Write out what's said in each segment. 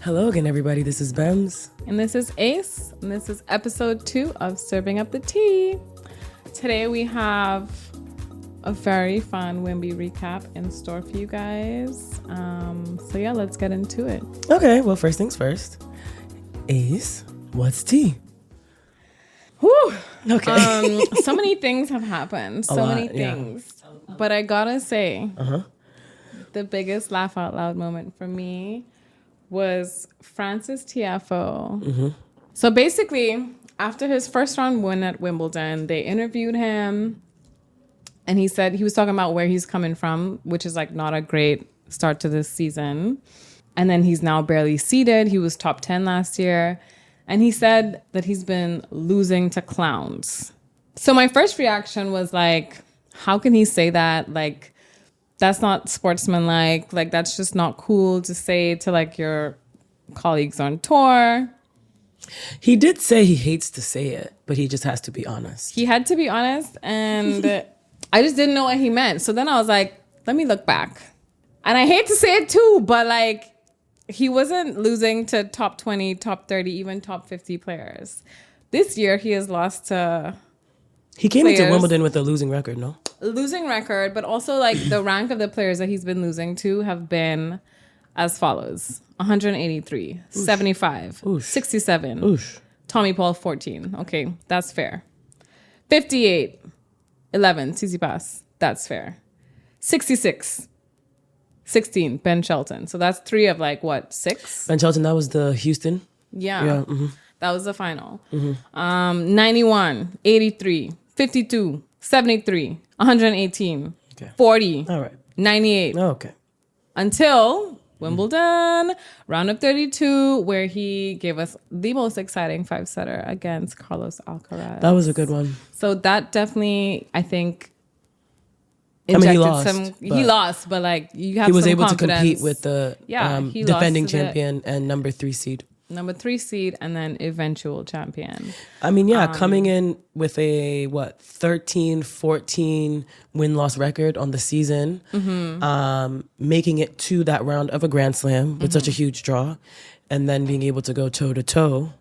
Hello again, everybody. This is Bems. And this is Ace. And this is episode 2 of Serving Up the Tea. Today we have a very fun Wimby recap in store for you guys. So yeah, let's get into it. Okay, well, first things first. Ace, what's tea? Whew. Okay. So many things have happened. So many things. Yeah. But I gotta say, the biggest laugh out loud moment for me was Francis Tiafoe. Mm-hmm. So basically, after his first round win at Wimbledon, they interviewed him and he said he was talking about where he's coming from, which is like not a great start to this season. And then he's now barely seeded. He was top 10 last year. And he said that he's been losing to clowns. So my first reaction was like, how can he say that? Like, that's not sportsmanlike. Like, that's just not cool to say to like your colleagues on tour. He did say he hates to say it, but he just has to be honest. He had to be honest, and I just didn't know what he meant. So then I was like, let me look back. And I hate to say it too, but like, he wasn't losing to top 20, top 30, even top 50 players. This year, he has lost to He came into Wimbledon with a losing record, no? Losing record, but also like the rank of the players that he's been losing to have been as follows: 183, Oosh. 75, Oosh. 67, Oosh. Tommy Paul 14. Okay, that's fair. 58, 11, Tsitsipas. That's fair. 66, 16, Ben Shelton. So that's 3 of like what, 6? Ben Shelton, that was the Houston. Yeah. Mm-hmm. That was the final. Mm-hmm. 91, 83, 52, 73, 118, okay. 40, all right. 98. Oh, okay. Until Wimbledon, round of 32, where he gave us the most exciting 5-setter against Carlos Alcaraz. That was a good one. So that definitely, I think, injected he lost, but like you have he was some able confidence. To compete with the defending champion and number 3 seed. Number 3 seed and then eventual champion. I mean, yeah, coming in with a 13, 14 win-loss record on the season, making it to that round of a Grand Slam with such a huge draw, and then being able to go toe-to-toe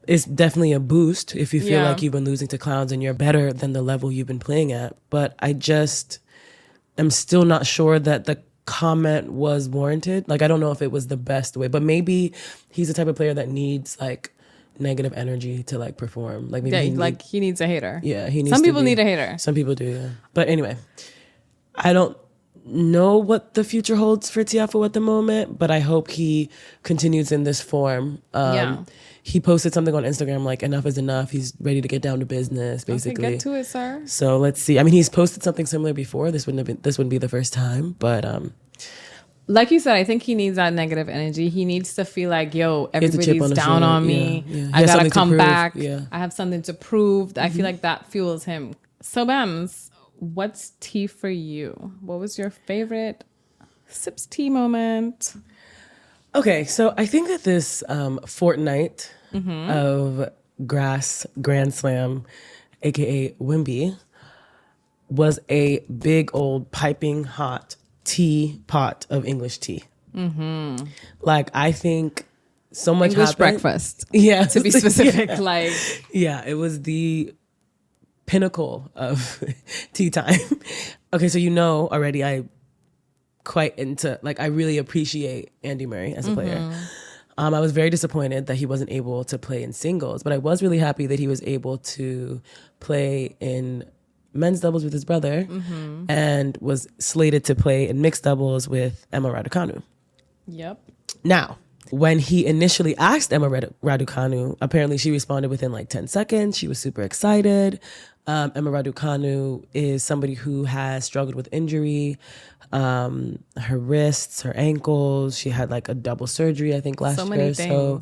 is definitely a boost if you feel like you've been losing to clowns and you're better than the level you've been playing at. But I just am still not sure that the comment was warranted. Like, I don't know if it was the best way, but maybe he's the type of player that needs like negative energy to like perform. Like maybe he needs a hater. Yeah, he needs. Some people need a hater. Some people do. Yeah. But anyway, I don't know what the future holds for Tiafoe at the moment, but I hope he continues in this form. He posted something on Instagram like enough is enough. He's ready to get down to business, basically. Okay, get to it, sir. So let's see. I mean, he's posted something similar before. This wouldn't be the first time, but like you said, I think he needs that negative energy. He needs to feel like, yo, everybody's down on me. Yeah. I gotta come back. Yeah. I have something to prove. I feel like that fuels him. So Bems, what's tea for you? What was your favorite sips tea moment? Okay, so I think that this fortnight of grass Grand Slam, aka Wimby, was a big old piping hot tea pot of English tea. Mm-hmm. Like, I think so much English happened. Breakfast. Yeah, to be specific. It was the pinnacle of tea time. Okay, so you know already I really appreciate Andy Murray as a player. I was very disappointed that he wasn't able to play in singles, but I was really happy that he was able to play in men's doubles with his brother and was slated to play in mixed doubles with Emma Raducanu. Yep. Now, when he initially asked Emma Raducanu, apparently she responded within like 10 seconds. She was super excited. Emma Raducanu is somebody who has struggled with injury, her wrists, her ankles. She had like a double surgery, I think, last year. So,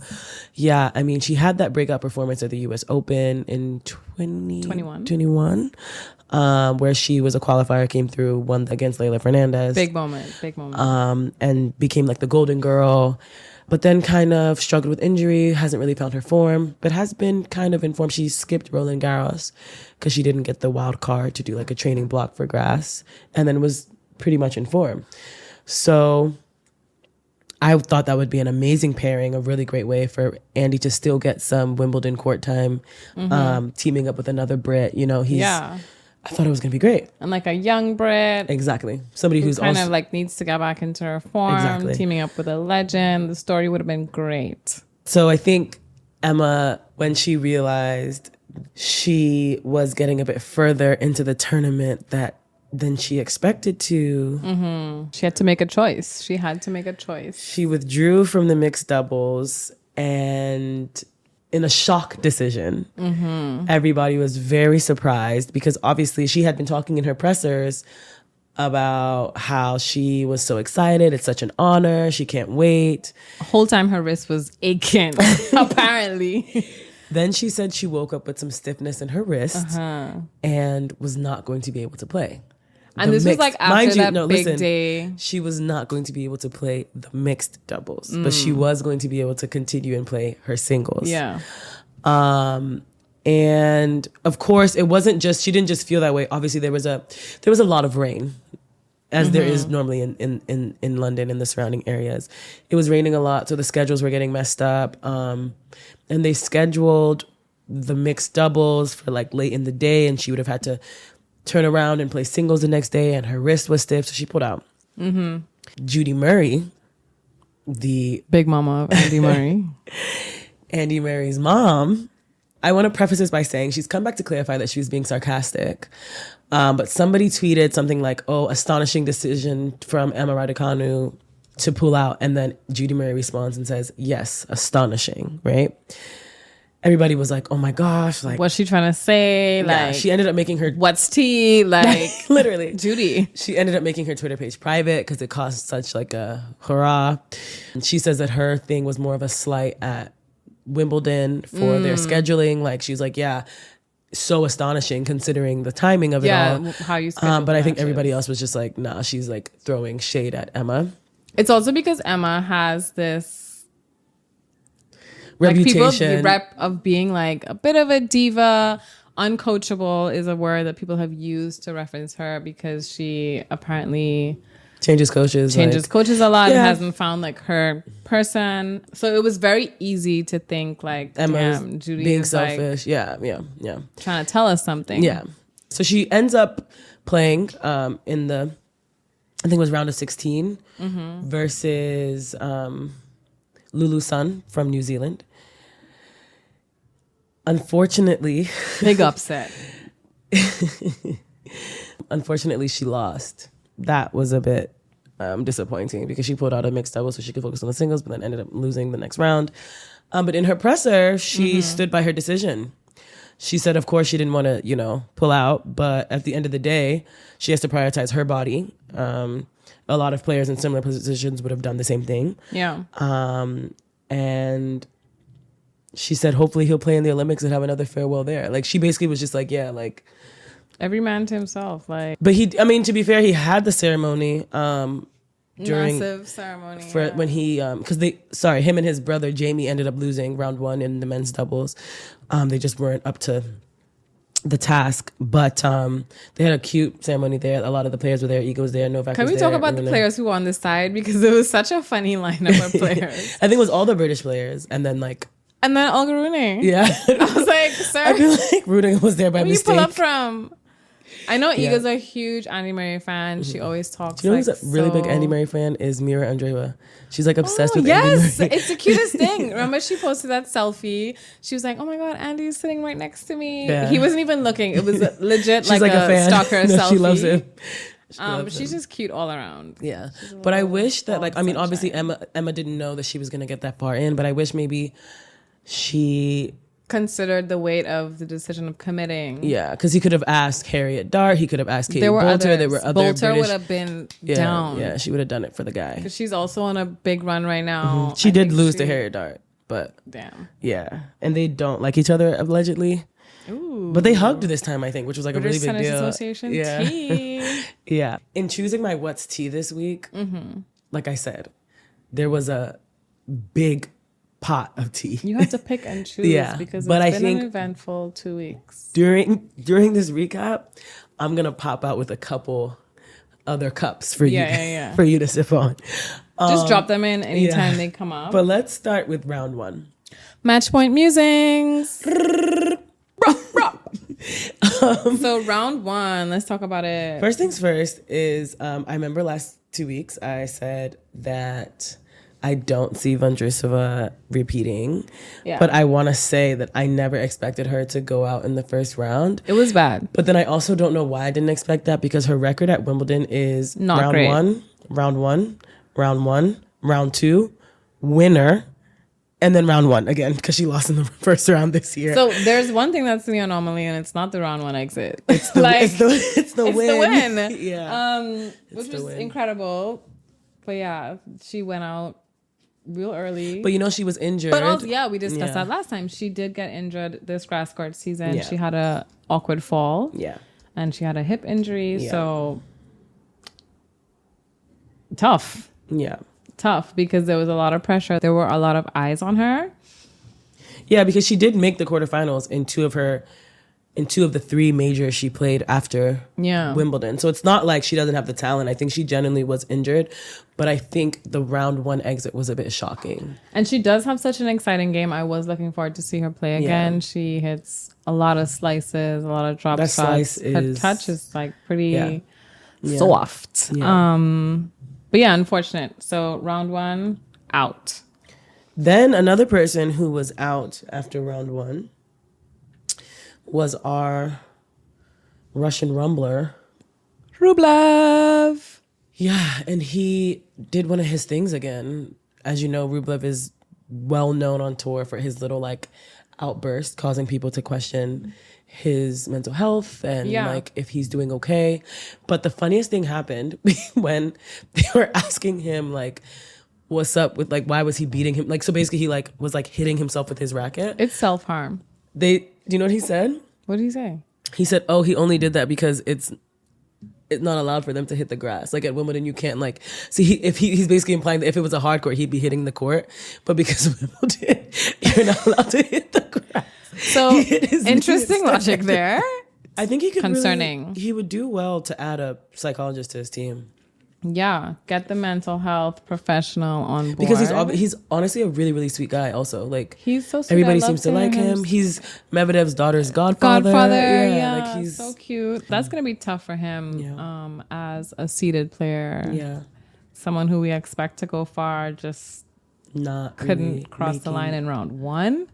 yeah, I mean, she had that breakout performance at the U.S. Open in 2021, where she was a qualifier, came through, won against Leylah Fernandez. Big moment. And became like the golden girl. but then kind of struggled with injury, hasn't really found her form, but has been kind of in form. She skipped Roland Garros because she didn't get the wild card to do like a training block for grass, and then was pretty much in form. So I thought that would be an amazing pairing, a really great way for Andy to still get some Wimbledon court time, teaming up with another Brit. You know, I thought it was going to be great. And like a young Brit. Exactly. Somebody who's kind also of like needs to get back into her form, teaming up with a legend. The story would have been great. So I think Emma, when she realized she was getting a bit further into the tournament than she expected to. She had to make a choice. She withdrew from the mixed doubles, and in a shock decision, everybody was very surprised because obviously she had been talking in her pressers about how she was so excited. It's such an honor. She can't wait. The whole time her wrist was aching, apparently. Then she said she woke up with some stiffness in her wrist and was not going to be able to play. And this was like after big day. She was not going to be able to play the mixed doubles, but she was going to be able to continue and play her singles. Yeah. And of course, it wasn't just, she didn't just feel that way. Obviously, there was a lot of rain, as there is normally in London and the surrounding areas. It was raining a lot, so the schedules were getting messed up. And they scheduled the mixed doubles for like late in the day, and she would have had to turn around and play singles the next day, and her wrist was stiff, so she pulled out. Judy Murray, the big mama of Andy Murray, Andy Murray's mom. I want to preface this by saying she's come back to clarify that she was being sarcastic. But somebody tweeted something like, "Oh, astonishing decision from Emma Raducanu to pull out," and then Judy Murray responds and says, "Yes, astonishing," right? Everybody was like, "Oh my gosh!" Like, what's she trying to say? Yeah, like, she ended up making her what's tea? Like, literally, Judy. She ended up making her Twitter page private because it caused such like a hurrah. And she says that her thing was more of a slight at Wimbledon for their scheduling. Like, she's like, "Yeah, so astonishing considering the timing of it all." How you but I think everybody else was just like, "Nah," she's like throwing shade at Emma. It's also because Emma has this reputation, like people, the rep of being like a bit of a diva. Uncoachable is a word that people have used to reference her because she apparently changes coaches a lot and hasn't found like her person. So it was very easy to think like, Emma's damn, Judy being is selfish. Like, yeah. trying to tell us something. Yeah. So she ends up playing in the, I think it was round of 16 versus Lulu Sun from New Zealand. Unfortunately, big upset. Unfortunately, she lost. That was a bit disappointing because she pulled out a mixed double so she could focus on the singles, but then ended up losing the next round. But in her presser, she stood by her decision. She said, of course, she didn't want to, pull out, but at the end of the day, she has to prioritize her body. A lot of players in similar positions would have done the same thing. Yeah. And she said, hopefully he'll play in the Olympics and have another farewell there. Like, she basically was just like, yeah, like, every man to himself. Like, but to be fair, he had the ceremony during massive ceremony when he because him and his brother Jamie ended up losing round 1 in the men's doubles. They just weren't up to the task, but they had a cute ceremony there. A lot of the players were there. Ego was there. Novak. Can we talk about the players who were on the side, because it was such a funny lineup of players. I think it was all the British players, and then Olga Rooney. Yeah, I was like, sir, I feel like Rooney was there by mistake. Where you pull up from? I know Ego's a huge Andy Murray fan. She always talks. You know who's a really big Andy Murray fan is Mira Andreeva. She's like obsessed with Andy Murray. It's the cutest thing. Remember she posted that selfie? She was like, "Oh my god, Andy's sitting right next to me." Yeah. He wasn't even looking. It was legit like a fan. Stalker selfie. She loves him. She's just cute all around. Yeah, but I wish that obviously Emma didn't know that she was gonna get that far in, but I wish maybe she considered the weight of the decision of committing. Yeah, because he could have asked Harriet Dart. He could have asked Katie Bolter. There were other Bolter British, would have been down. Yeah, she would have done it for the guy. Because she's also on a big run right now. She did lose to Harriet Dart, but damn. Yeah, and they don't like each other allegedly. Ooh. But they hugged this time, I think, which was like British a really big deal. Association yeah. tea. Yeah. In choosing my what's tea this week, like I said, there was a big pot of tea. You have to pick and choose because it's been an eventful 2 weeks. During this recap, I'm going to pop out with a couple other cups for you for you to sip on. Just drop them in anytime they come up. But let's start with round one. Match point musings. So round one, let's talk about it. First things first is I remember last 2 weeks I said that I don't see Vondrousova repeating. Yeah. But I want to say that I never expected her to go out in the first round. It was bad. But then I also don't know why I didn't expect that, because her record at Wimbledon is not round great. round two, winner, and then round one again, because she lost in the first round this year. So there's one thing that's the anomaly, and it's not the round one exit. It's the win. Yeah. Which was incredible. But yeah, she went out real early. But she was injured. But also, we discussed that last time. She did get injured this grass court season. Yeah. She had a awkward fall. Yeah. And she had a hip injury. Yeah. So tough. Yeah. Tough, because there was a lot of pressure. There were a lot of eyes on her. Yeah, because she did make the quarterfinals in two of the three majors she played after Wimbledon. So it's not like she doesn't have the talent. I think she genuinely was injured, but I think the round one exit was a bit shocking. And she does have such an exciting game. I was looking forward to see her play again. Yeah. She hits a lot of slices, a lot of drop shots. Her touch is like pretty soft. Yeah. But yeah, unfortunate. So round one, out. Then another person who was out after round one was our Russian rumbler, Rublev. Yeah, and he did one of his things again. As you know, Rublev is well known on tour for his little outburst, causing people to question his mental health and if he's doing okay. But the funniest thing happened when they were asking him what's up with why was he beating him? So basically he was hitting himself with his racket. It's self-harm. Do you know what he said? What did he say? He said, "Oh, he only did that because it's not allowed for them to hit the grass. At Wimbledon, you can't he's basically implying that if it was a hard court, he'd be hitting the court. But because of Wimbledon, you're not allowed to hit the grass." So interesting logic there. I think he could concerning. He would do well to add a psychologist to his team. Yeah, get the mental health professional on board. Because he's honestly a really, really sweet guy also. He's so sweet. Everybody seems to like him. He's Medvedev's daughter's godfather. Yeah. He's so cute. That's going to be tough for him as a seeded player. Yeah. Someone who we expect to go far just couldn't cross the line in round one.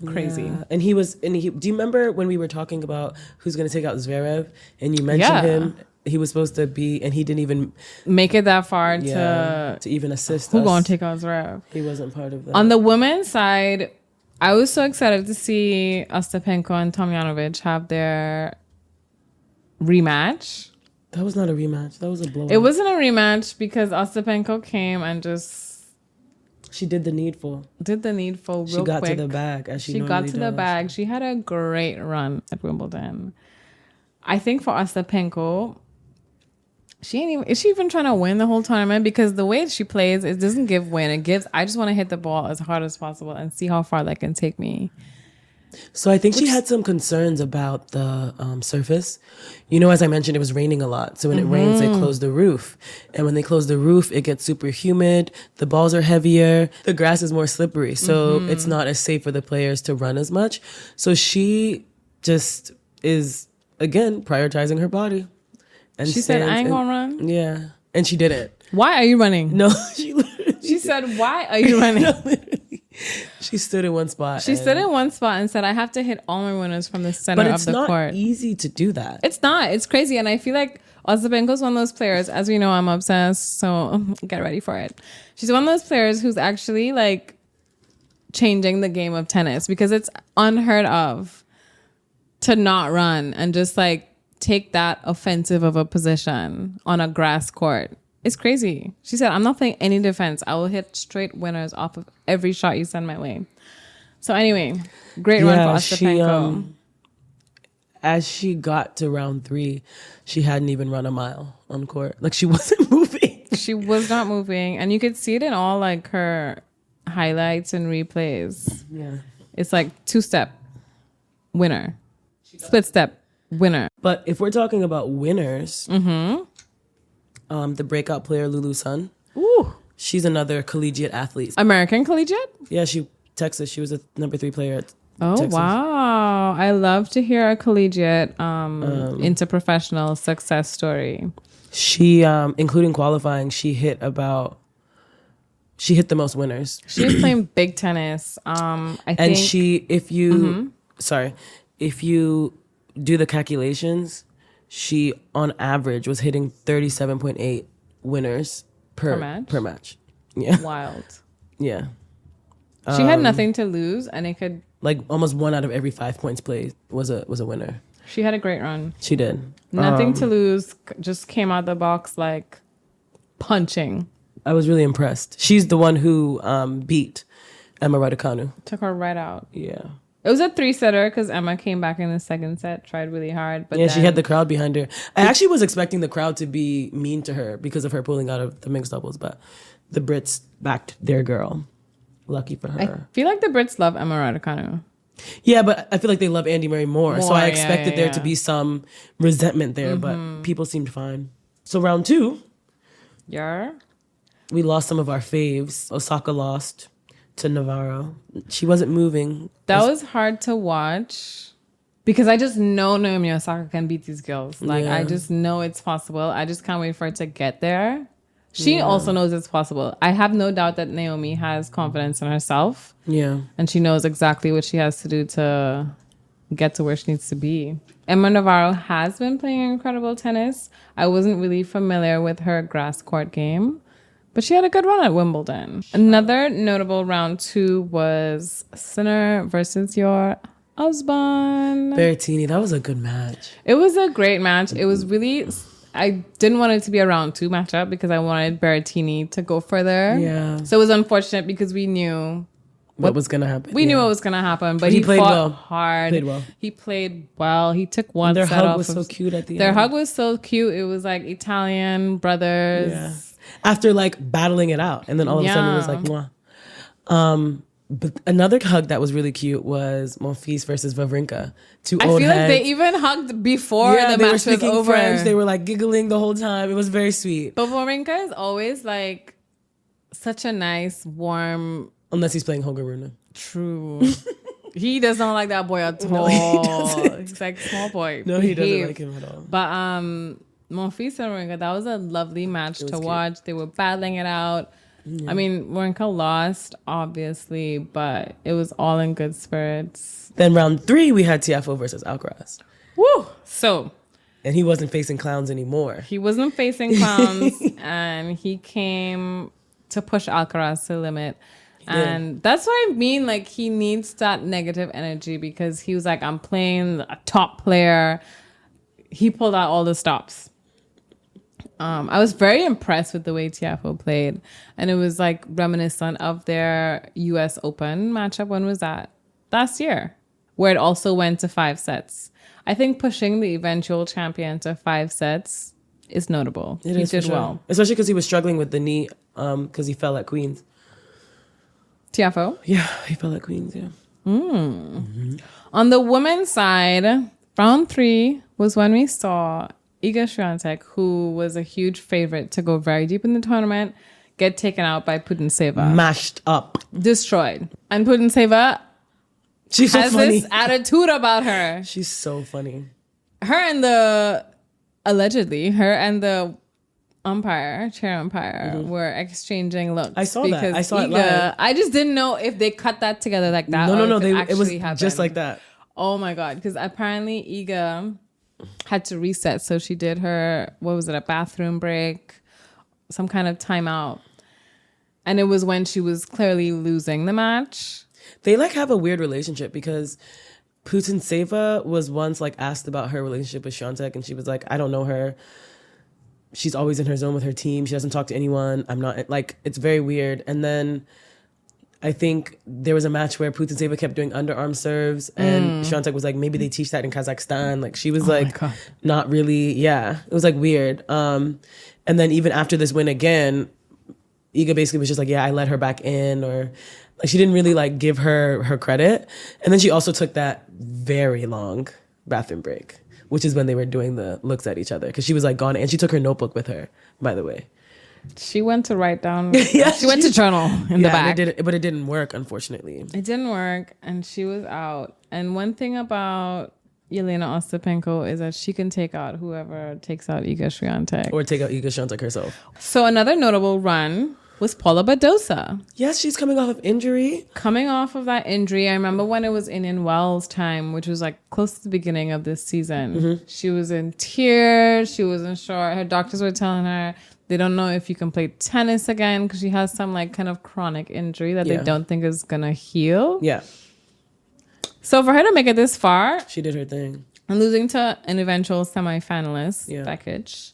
Crazy. Yeah. And do you remember when we were talking about who's going to take out Zverev and you mentioned him? He was supposed to be, and he didn't even make it that far to even assist us. Who gonna take out Zverev? He wasn't part of that. On the women's side, I was so excited to see Ostapenko and Tomljanovic have their rematch. That was not a rematch. That was a blowout. It wasn't a rematch because Ostapenko came and just... She did the needful. Real quick. She got to the bag as she got to the bag. She had a great run at Wimbledon. I think for Ostapenko... Is she even trying to win the whole tournament? Because the way she plays, it doesn't give win. It gives, I just want to hit the ball as hard as possible and see how far that can take me. So I think she had some concerns about the surface. As I mentioned, it was raining a lot. So when it rains, they close the roof. And when they close the roof, it gets super humid. The balls are heavier. The grass is more slippery. So it's not as safe for the players to run as much. So she just is, again, prioritizing her body. And she said, I ain't gonna run? Yeah. And she didn't. Why are you running? No, she said, why are you running? No, she stood in one spot. She stood in one spot and said, I have to hit all my winners from the center of the court. But it's not easy to do that. It's not. It's crazy. And I feel like Ostapenko's one of those players, as we know, I'm obsessed, so get ready for it. She's one of those players who's actually changing the game of tennis, because it's unheard of to not run and just take that offensive of a position on a grass court. It's crazy. She said, I'm not playing any defense. I will hit straight winners off of every shot you send my way. So anyway, great run for Ostapenko. As she got to round 3, she hadn't even run a mile on court. She wasn't moving. She was not moving. And you could see it in all her highlights and replays. Yeah. It's like 2-step winner, split step winner. But if we're talking about winners, the breakout player Lulu Sun, Ooh, she's another collegiate athlete. American collegiate? Yeah, Texas. She was a number 3 player at Texas. Wow. I love to hear a collegiate into professional success story. She, including qualifying, she hit the most winners. She was playing big tennis. And she, if you do the calculations, she on average was hitting 37.8 winners per match. Yeah. Wild. Yeah. She had nothing to lose, and it could, like, almost 1 out of every 5 points played was a winner. She had a great run. She did. Nothing to lose. Just came out the box like punching. I was really impressed. She's the one who beat Emma Raducanu. Took her right out. Yeah. It was a 3-setter because Emma came back in the second set, tried really hard. But yeah, she had the crowd behind her. I actually was expecting the crowd to be mean to her because of her pulling out of the mixed doubles, but the Brits backed their girl. Lucky for her. I feel like the Brits love Emma Raducanu. Yeah, but I feel like they love Andy Murray more. So I expected there to be some resentment there, but people seemed fine. So round 2. Yeah. We lost some of our faves. Osaka lost to Navarro. She wasn't moving. That was hard to watch because I just know Naomi Osaka can beat these girls. Like, I just know it's possible. I just can't wait for her to get there. She also knows it's possible. I have no doubt that Naomi has confidence in herself. Yeah. And she knows exactly what she has to do to get to where she needs to be. Emma Navarro has been playing incredible tennis. I wasn't really familiar with her grass court game, but she had a good run at Wimbledon. Another notable round 2 was Sinner versus your husband. Berrettini, that was a good match. It was a great match. It was really... I didn't want it to be a round 2 matchup because I wanted Berrettini to go further. Yeah. So it was unfortunate because we knew what was going to happen. We knew what was going to happen, but he played fought hard. Played well. He played well. He took one Their set hug off was so cute at the end. Their hug was so cute. It was like Italian brothers. Yeah. After like battling it out. And then all of a sudden it was like, mwah. But another hug that was really cute was Monfils versus Wawrinka. I feel like they even hugged before the match was over. French. They were like giggling the whole time. It was very sweet. But Wawrinka is always like such a nice, warm... Unless he's playing Holger Rune. True. He does not like that boy at all. No, he doesn't. He's like, small boy. No, he doesn't like him at all. But Monfils and Wawrinka, that was a lovely match to watch. They were battling it out. Yeah. I mean, Wawrinka lost, obviously, but it was all in good spirits. Then round 3, we had Tiafoe versus Alcaraz. Woo! So... And he wasn't facing clowns anymore. He wasn't facing clowns, and he came to push Alcaraz to the limit. And that's what I mean. Like, he needs that negative energy because he was like, I'm playing a top player. He pulled out all the stops. I was very impressed with the way Tiafoe played. And it was like reminiscent of their US Open matchup. When was that? Last year, where it also went to 5 sets. I think pushing the eventual champion to 5 sets is notable. He did well. Especially because he was struggling with the knee because he fell at Queens. Tiafoe? Yeah, he fell at Queens, yeah. Mm-hmm. On the women's side, round 3 was when we saw Iga Swiatek, who was a huge favorite to go very deep in the tournament, get taken out by Putintseva. Mashed up. Destroyed. And Putintseva has this attitude about her. She's so funny. Her and the chair umpire, were exchanging looks. I saw that. I saw it live. I just didn't know if they cut that together like that. No. It was happened. Just like that. Oh my God. Because apparently Iga had to reset. So she did her, a bathroom break, some kind of timeout. And it was when she was clearly losing the match. They like have a weird relationship because Putintseva was once like asked about her relationship with Swiatek, and she was like, I don't know her. She's always in her zone with her team. She doesn't talk to anyone. I'm not like, it's very weird. And then I think there was a match where Putintseva kept doing underarm serves, and Swiatek was like, maybe they teach that in Kazakhstan. Like she was not really, it was like weird. And then even after this win again, Iga basically was just like, I let her back in, or Like she didn't really like give her credit. And then she also took that very long bathroom break, which is when they were doing the looks at each other. Because she was like gone, and she took her notebook with her, by the way. She went to write down. She went to journal in the back. But it didn't work, unfortunately. It didn't work, and she was out. And one thing about Yelena Ostapenko is that she can take out whoever takes out Iga Swiatek. Or take out Iga Swiatek herself. So another notable run was Paula Badosa. Yes, she's coming off of injury. Coming off of that injury, I remember when it was in Wells time, which was like close to the beginning of this season. Mm-hmm. She was in tears. She wasn't sure. Her doctors were telling her they don't know if you can play tennis again because she has some like kind of chronic injury that they don't think is going to heal. Yeah. So for her to make it this far, she did her thing. And losing to an eventual semifinalist, Bekic,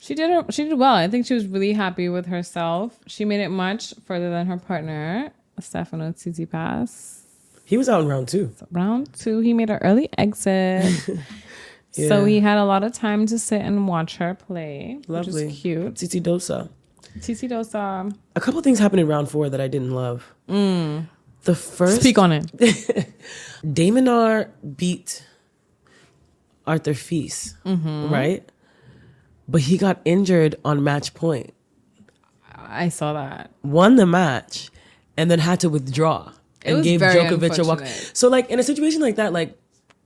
she did well. I think she was really happy with herself. She made it much further than her partner, Stefano Tsitsipas. He was out in round 2. Round 2, he made an early exit. So he had a lot of time to sit and watch her play. Lovely. Which is cute. Tsitsidosa. A couple things happened in round 4 that I didn't love. The first... Speak on it. Daminar beat Arthur Fils, right? But he got injured on match point. I saw that. Won the match and then had to withdraw and gave Djokovic a walk. So like in a situation like that, like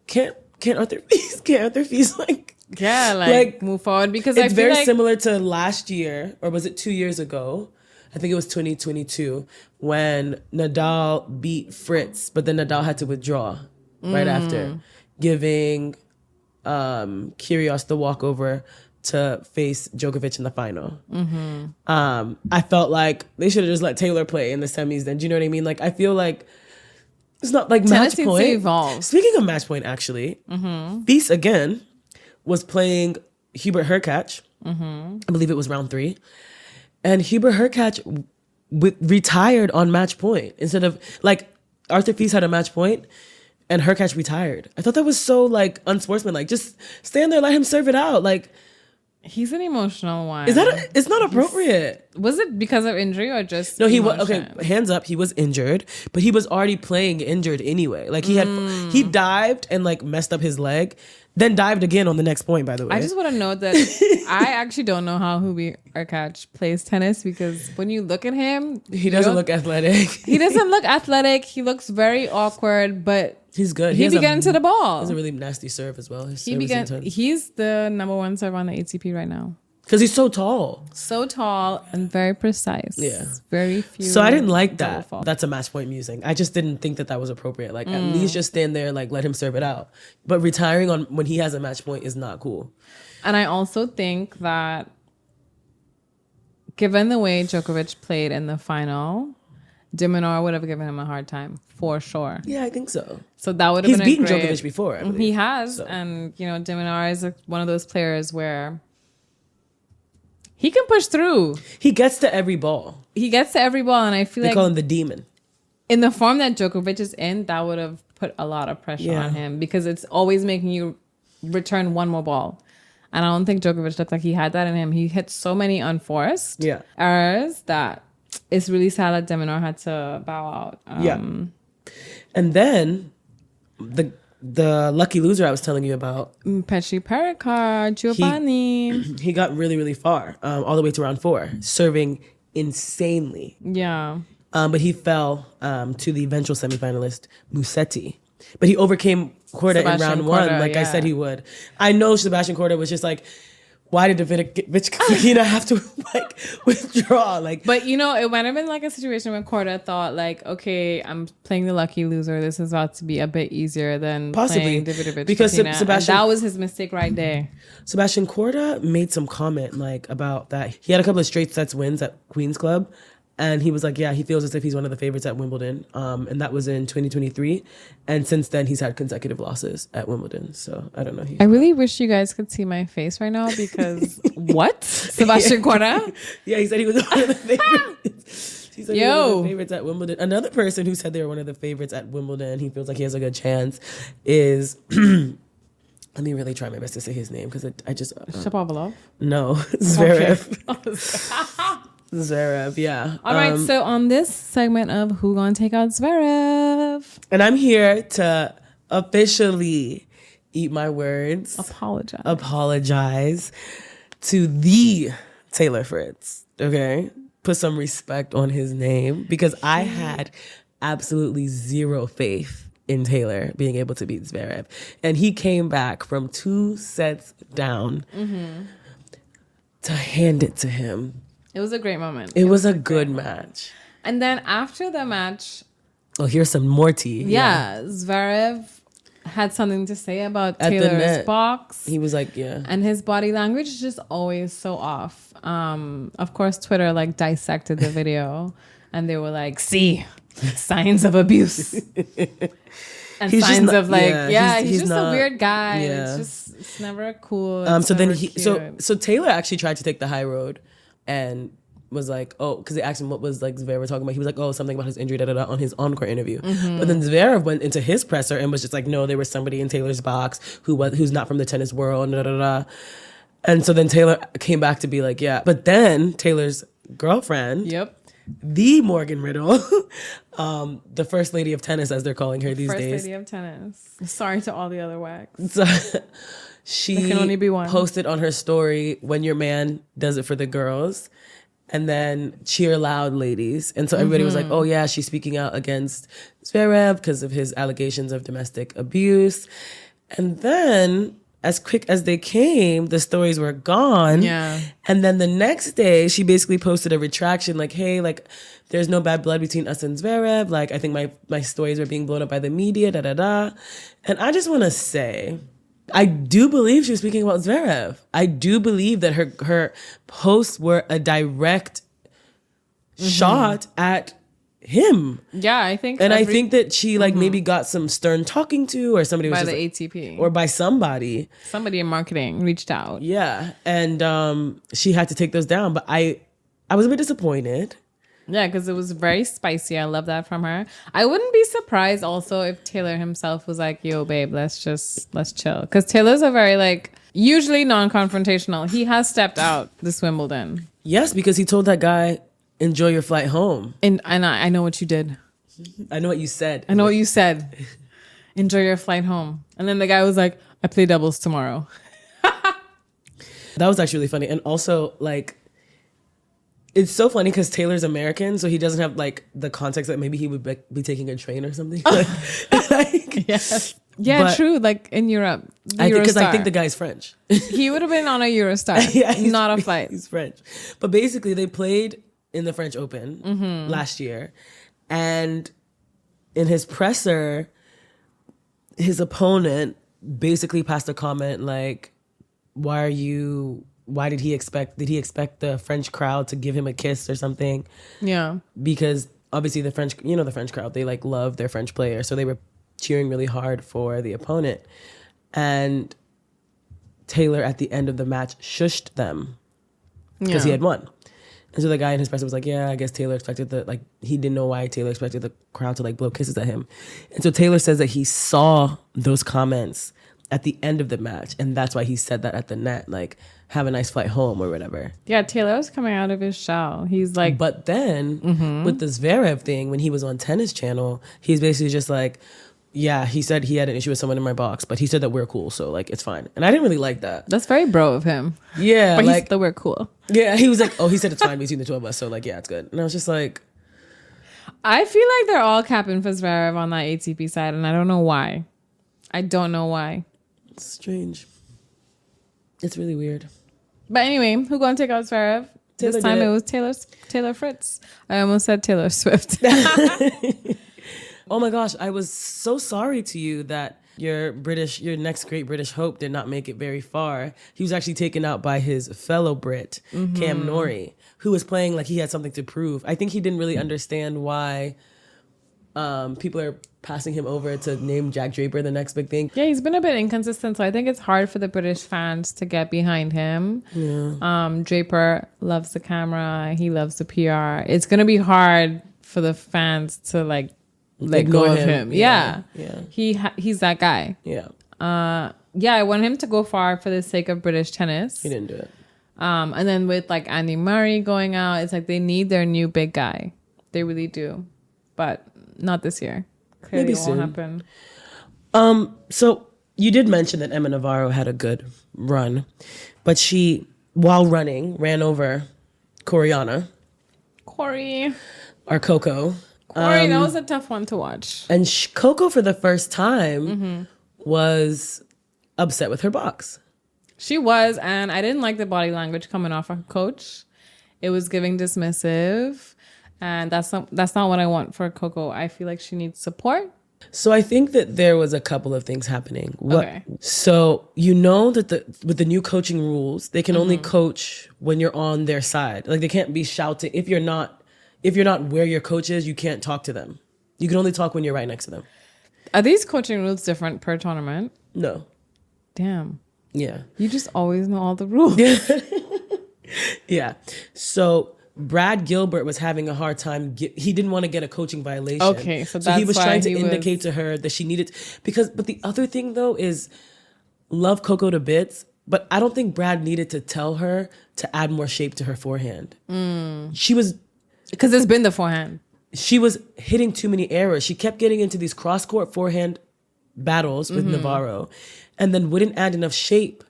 can't Arthur Fils like move forward? Because it's very similar to last year, or was it 2 years ago? I think it was 2022 when Nadal beat Fritz, but then Nadal had to withdraw right after, giving Kyrgios the walkover to face Djokovic in the final. I felt like they should have just let Taylor play in the semis then. Do you know what I mean? Like, I feel like it's not like tennis match point. Evolve. Speaking of match point, actually, Fils again was playing Hubert Hurkacz. I believe it was round 3. And Hubert Hurkacz retired on match point instead of like Arthur Fils had a match point and Hurkacz retired. I thought that was so like unsportsmanlike. Just stand there, let him serve it out. Like he's an emotional one. It's not appropriate. Was it because of injury or just no? He was okay. Hands up. He was injured, but he was already playing injured anyway. Like he dived and like messed up his leg. Then dived again on the next point, by the way. I just want to note that I actually don't know how Hubert Hurkacz plays tennis because when you look at him... He doesn't look athletic. He doesn't look athletic. He looks very awkward, but... He's good. He be getting to the ball. He has a really nasty serve as well. He's the number 1 server on the ATP right now. Because he's so tall. So tall and very precise. Yeah. Very few. So I didn't like that. That's a match point musing. I just didn't think that was appropriate. Like, at least just stand there, like, let him serve it out. But retiring on when he has a match point is not cool. And I also think that given the way Djokovic played in the final, de Minaur would have given him a hard time, for sure. Yeah, I think so. So that would have been He's beaten Djokovic before, I believe. He has. So. And, you know, de Minaur is one of those players where... he can push through. He gets to every ball. And I feel they call him the demon. In the form that Djokovic is in, that would have put a lot of pressure on him because it's always making you return one more ball. And I don't think Djokovic looked like he had that in him. He hit so many unforced errors that it's really sad that de Minaur had to bow out. And then the lucky loser I was telling you about, Petri Pericard, Giovanni. He got really, really far, all the way to round 4, serving insanely. Yeah. But he fell to the eventual semifinalist, Musetti. But he overcame Korda in round 1, like I said he would. I know Sebastian Korda was just like, why did Fokina have to like withdraw? Like, but you know, it might have been like a situation where Korda thought like, okay, I'm playing the lucky loser. This is about to be a bit easier than possibly playing Davidovich because Sebastian, that was his mistake right there. Sebastian Korda made some comment like about that. He had a couple of straight sets wins at Queen's Club. And he was like, yeah, he feels as if he's one of the favorites at Wimbledon. And that was in 2023. And since then, he's had consecutive losses at Wimbledon. So I don't know. I really wish you guys could see my face right now because what? Sebastian Korda? Yeah, he said he was one of the favorites. He said he was one of the favorites at Wimbledon. Another person who said they were one of the favorites at Wimbledon, he feels like he has a good chance, is... Let me really try my best to say his name because I just... Shapovalov? No, Zverev. Zverev, yeah. All right, so on this segment of Who Gonna Take Out Zverev? And I'm here to officially eat my words. Apologize to the Taylor Fritz, okay? Put some respect on his name because I had absolutely zero faith in Taylor being able to beat Zverev. And he came back from 2 sets down to hand it to him. It was a great moment. It was a good match. And then after the match... Oh, here's some more tea. Yeah, Zverev had something to say about Taylor's box. He was like, yeah. And his body language is just always so off. Of course, Twitter like dissected the video and they were like, see, signs of abuse. And he's signs of like, he's just not, a weird guy. Yeah. It's never cool. So then so Taylor actually tried to take the high road and was like, oh, because they asked him what was like Zverev talking about. He was like, oh, something about his injury, on his encore interview. But then Zverev went into his presser and was just like, no, there was somebody in Taylor's box who's not from the tennis world. And so then Taylor came back to be like, yeah. But then Taylor's girlfriend, the Morgan Riddle, the first lady of tennis, as they're calling her these days. First lady of tennis. Sorry to all the other wags. So she can only be one. Posted on her story, when your man does it for the girls. And then cheer loud, ladies. And so everybody was like, oh, yeah, she's speaking out against Zverev because of his allegations of domestic abuse. And then, as quick as they came, the stories were gone. Yeah. And then the next day, she basically posted a retraction like, hey, like, there's no bad blood between us and Zverev. Like, I think my stories are being blown up by the media, And I just want to say... I do believe she was speaking about Zverev. I do believe that her posts were a direct shot at him. Yeah, I think. And I think that she like maybe got some stern talking to, or somebody was by just the ATP, or by somebody. Somebody in marketing reached out. Yeah, and she had to take those down. But I was a bit disappointed. Yeah, because it was very spicy. I love that from her. I wouldn't be surprised also if Taylor himself was like, yo, babe, let's chill. Because Taylor's a very like, usually non-confrontational. He has stepped out this Wimbledon. Yes, because he told that guy, enjoy your flight home. And I know what you did. I know what you said. I know what you said. Enjoy your flight home. And then the guy was like, I play doubles tomorrow. That was actually really funny. And also like, it's so funny because Taylor's American, so he doesn't have like the context that maybe he would be taking a train or something. Yes. Yeah, but true. Like in Europe, I think the guy's French. He would have been on a Eurostar, not a flight. He's French. But basically, they played in the French Open last year, and in his presser, his opponent basically passed a comment like, why did he expect the French crowd to give him a kiss or something? Yeah. Because obviously the French crowd, they like love their French player. So they were cheering really hard for the opponent. And Taylor at the end of the match shushed them because he had won. And so the guy in his presser was like, yeah, I guess Taylor expected he didn't know why Taylor expected the crowd to like blow kisses at him. And so Taylor says that he saw those comments at the end of the match. And that's why he said that at the net, like, have a nice flight home or whatever. Yeah, Taylor was coming out of his shell. He's like... But then, with the Zverev thing, when he was on Tennis Channel, he's basically just like, yeah, he said he had an issue with someone in my box, but he said that we're cool, so, like, it's fine. And I didn't really like that. That's very bro of him. Yeah. But like, he said we're cool. Yeah, he was like, oh, he said it's fine between the two of us, so, like, yeah, it's good. And I was just like... I feel like they're all capping for Zverev on that ATP side, and I don't know why. It's strange. It's really weird. But anyway, who gonna take out Zverev? This time it was Taylor Fritz. I almost said Taylor Swift. Oh my gosh, I was so sorry to you that your next great British hope did not make it very far. He was actually taken out by his fellow Brit, Cam Norrie, who was playing like he had something to prove. I think he didn't really understand why people are passing him over to name Jack Draper the next big thing. Yeah, he's been a bit inconsistent, so I think it's hard for the British fans to get behind him. Yeah. Draper loves the camera. He loves the PR. It's going to be hard for the fans to like let go of him. Yeah. He's that guy. Yeah. I want him to go far for the sake of British tennis. He didn't do it. And then with like Andy Murray going out, it's like they need their new big guy. They really do. But not this year. Clearly Maybe it won't soon. happen. So you did mention that Emma Navarro had a good run, but she, while running, ran over Coriana. Corey, or Coco. that was a tough one to watch. And Coco, for the first time, was upset with her box. She was, and I didn't like the body language coming off of her coach. It was giving dismissive, and that's not what I want for Coco. I feel like she needs support. So I think that there was a couple of things happening. Okay. So you know that with the new coaching rules, they can only coach when you're on their side. Like they can't be shouting. If you're not where your coach is, you can't talk to them. You can only talk when you're right next to them. Are these coaching rules different per tournament? No. Damn. Yeah. You just always know all the rules. Yeah. So Brad Gilbert was having a hard time. He didn't want to get a coaching violation. Okay, so that's he was why trying to he indicate to her that she needed but the other thing though is love Coco to bits, but I don't think Brad needed to tell her to add more shape to her forehand. She was Because it's been the forehand. She was hitting too many errors. She kept getting into these cross-court forehand battles with Navarro and then wouldn't add enough shape.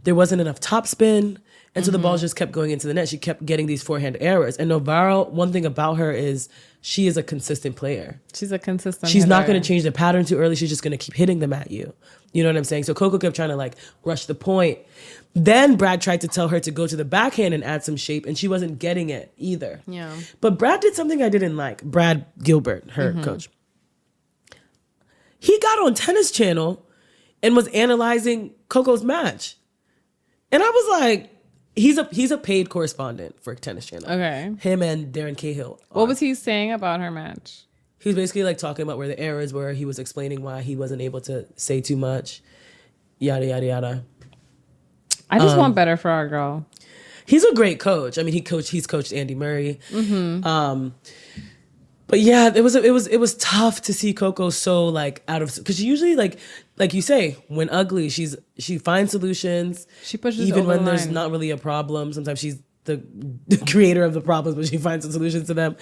There wasn't enough topspin. And so the balls just kept going into the net. She kept getting these forehand errors. And Navarro, one thing about her is she is a consistent player. She's a consistent She's not hitter. going to change the pattern too early. She's just going to keep hitting them at you. You know what I'm saying? So Coco kept trying to like rush the point. Then Brad tried to tell her to go to the backhand and add some shape, and she wasn't getting it either. Yeah. But Brad did something I didn't like. Brad Gilbert, her coach. He got on Tennis Channel and was analyzing Coco's match. And I was like, he's a paid correspondent for Tennis Channel. Okay. Him and Darren Cahill. What was he saying about her match? He was basically like talking about where the errors were. He was explaining why he wasn't able to say too much. Yada, yada, yada. I just want better for our girl. He's a great coach. I mean, he's coached Andy Murray. But yeah, it was tough to see Coco so like out of, because she usually like you say, when ugly, she finds solutions. She pushes even over when the there's line. not really a problem. Sometimes she's the creator of the problems, but she finds the solutions to them.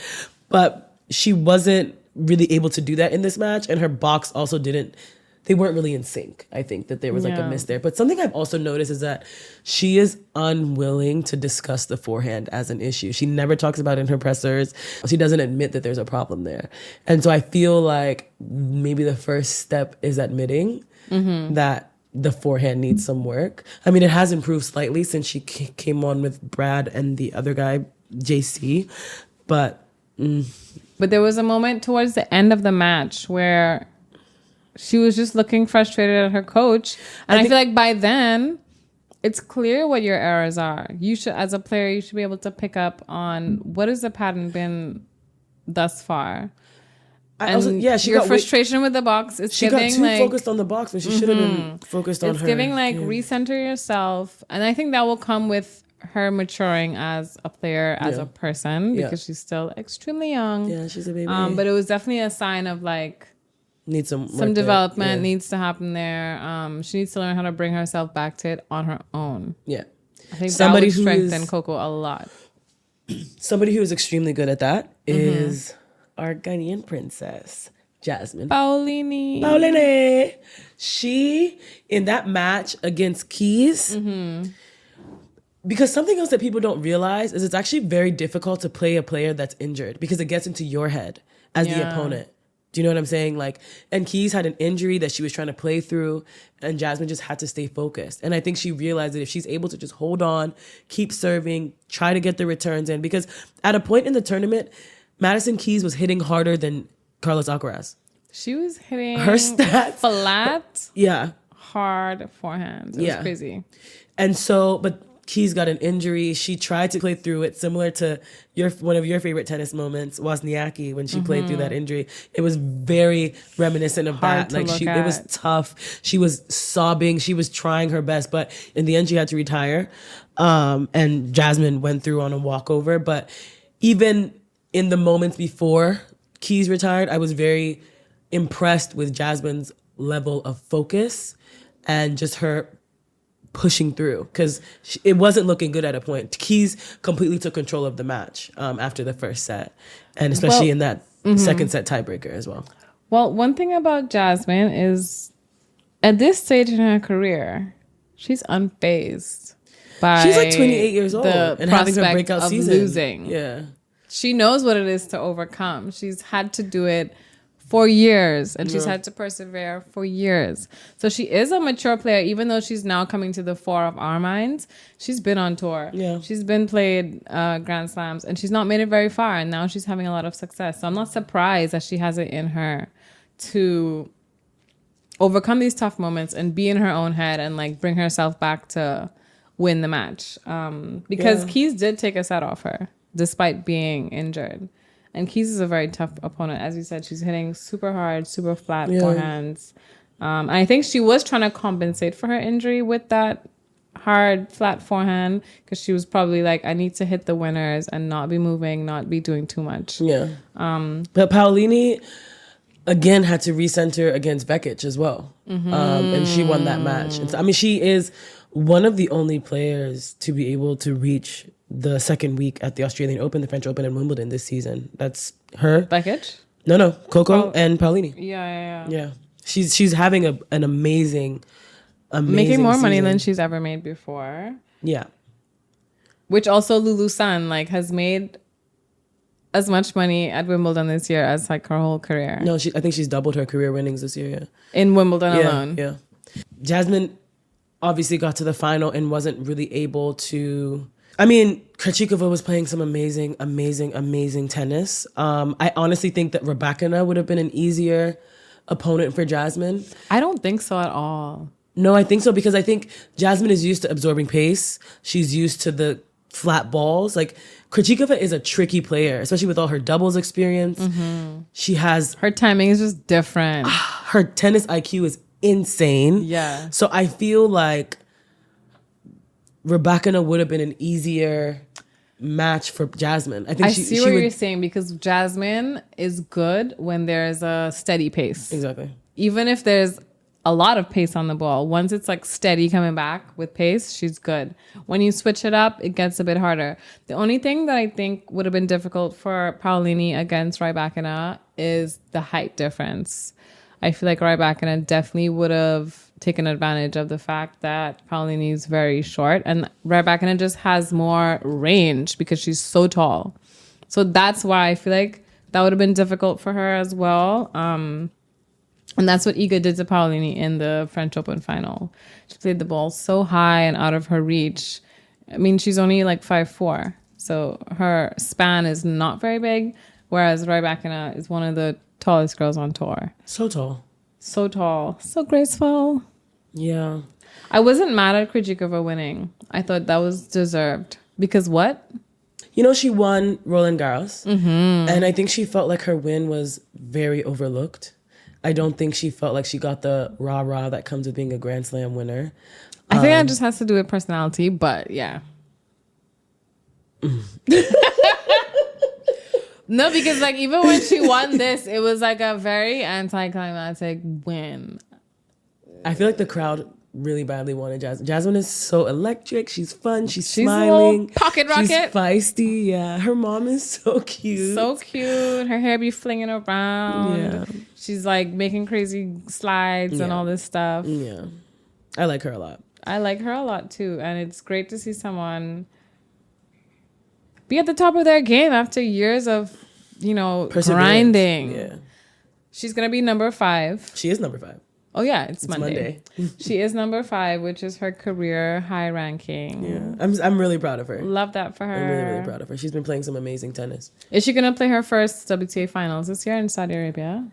But she wasn't really able to do that in this match, and her box also didn't. They weren't really in sync. I think that there was like a miss there. But something I've also noticed is that she is unwilling to discuss the forehand as an issue. She never talks about it in her pressers. She doesn't admit that there's a problem there. And so I feel like maybe the first step is admitting that the forehand needs some work. I mean, it has improved slightly since she came on with Brad and the other guy, JC. But there was a moment towards the end of the match where she was just looking frustrated at her coach. And I feel like by then, it's clear what your errors are. You should, as a player, you should be able to pick up on what has the pattern been thus far. Your frustration with the box is she giving got too like focused on the box when she should have been focused on her. It's giving like recenter yourself. And I think that will come with her maturing as a player, as a person, because she's still extremely young. Yeah, she's a baby. But it was definitely a sign of like, needs some development needs to happen there. She needs to learn how to bring herself back to it on her own. Yeah. I think that would strengthen Coco a lot. Somebody who is extremely good at that is our Ghanaian princess, Jasmine Paulini. She, in that match against Keys, because something else that people don't realize is it's actually very difficult to play a player that's injured because it gets into your head as the opponent. Do you know what I'm saying? Like, and Keys had an injury that she was trying to play through, and Jasmine just had to stay focused. And I think she realized that if she's able to just hold on, keep serving, try to get the returns in, because at a point in the tournament, Madison Keys was hitting harder than Carlos Alcaraz. She was hitting her stats flat, hard forehands. It was crazy. And so, but Keys got an injury. She tried to play through it, similar to one of your favorite tennis moments, Wozniacki, when she played through that injury. It was very reminiscent of hard that. Like it was tough. She was sobbing. She was trying her best, but in the end, she had to retire. And Jasmine went through on a walkover. But even in the moments before Keys retired, I was very impressed with Jasmine's level of focus and just her pushing through because it wasn't looking good at a point. Keys completely took control of the match after the first set, and especially in that second set tiebreaker as well. Well, one thing about Jasmine is at this stage in her career, she's unfazed by she's like 28 years old and having her breakout of season. Losing. Yeah. She knows what it is to overcome. She's had to do it for years, and she's had to persevere for years. So she is a mature player, even though she's now coming to the fore of our minds. She's been on tour. Yeah. She's been played Grand Slams, and she's not made it very far, and now she's having a lot of success. So I'm not surprised that she has it in her to overcome these tough moments and be in her own head and like bring herself back to win the match. Because Keys did take a set off her, despite being injured. And Keys is a very tough opponent. As you said, she's hitting super hard, super flat forehands. And I think she was trying to compensate for her injury with that hard, flat forehand because she was probably like, I need to hit the winners and not be moving, not be doing too much. Yeah. But Paolini, again, had to recenter against Vekic as well. And she won that match. And so, I mean, she is one of the only players to be able to reach the second week at the Australian Open, the French Open, and Wimbledon this season. That's her. Vekic? No, Coco and Paolini. Yeah. She's having an amazing making more season. money than she's ever made before. Yeah. Which also Lulu San has made as much money at Wimbledon this year as like her whole career. No, I think she's doubled her career winnings this year. Yeah. In Wimbledon alone. Yeah. Jasmine obviously got to the final and wasn't really able to. I mean, Krejcikova was playing some amazing tennis. I honestly think that Rybakina would have been an easier opponent for Jasmine. I don't think so at all. No, I think so because I think Jasmine is used to absorbing pace. She's used to the flat balls. Like, Krejcikova is a tricky player, especially with all her doubles experience. She has... Her timing is just different. Her tennis IQ is insane. Yeah. So I feel like Rybakina would have been an easier match for Jasmine. I think I see what you're saying because Jasmine is good when there's a steady pace. Exactly. Even if there's a lot of pace on the ball, once it's like steady coming back with pace, she's good. When you switch it up, it gets a bit harder. The only thing that I think would have been difficult for Paolini against Rybakina is the height difference. I feel like Rybakina definitely would have taken advantage of the fact that Paolini is very short, and Rybakina just has more range because she's so tall. So that's why I feel like that would have been difficult for her as well. And that's what Iga did to Paolini in the French Open final. She played the ball so high and out of her reach. I mean, she's only like 5'4", so her span is not very big, whereas Rybakina is one of the tallest girls on tour. So tall. So tall. So graceful. Yeah. I wasn't mad at Krejcikova winning. I thought that was deserved. Because what? You know, she won Roland Garros. And I think she felt like her win was very overlooked. I don't think she felt like she got the rah-rah that comes with being a Grand Slam winner. I think that just has to do with personality, but yeah. No, because like even when she won this, it was like a very anticlimactic win. I feel like the crowd really badly wanted Jasmine. Jasmine is so electric. She's fun. She's smiling. A little pocket rocket. She's feisty. Yeah. Her mom is so cute. So cute. Her hair be flinging around. Yeah. She's like making crazy slides and all this stuff. Yeah. I like her a lot. I like her a lot too. And it's great to see someone be at the top of their game after years of, grinding. Yeah. She's going to be number 5. She is number 5. Oh, yeah. It's Monday. She is number 5, which is her career high ranking. Yeah. I'm really proud of her. Love that for her. I'm really, really proud of her. She's been playing some amazing tennis. Is she going to play her first WTA finals this year in Saudi Arabia?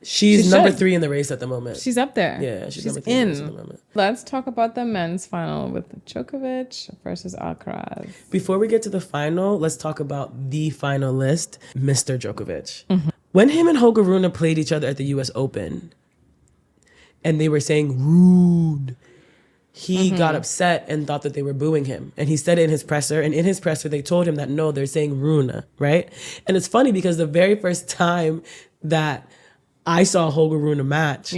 She's number 3 in the race at the moment. She's up there. Yeah, she's number 3 in the race at the moment. Let's talk about the men's final with Djokovic versus Alcaraz. Before we get to the final, let's talk about the finalist, Mr. Djokovic. When him and Holger Rune played each other at the US Open, and they were saying rude, he got upset and thought that they were booing him. And he said it in his presser. And in his presser, they told him that, no, they're saying Rune, right? And it's funny because the very first time that I saw Holger Rune match,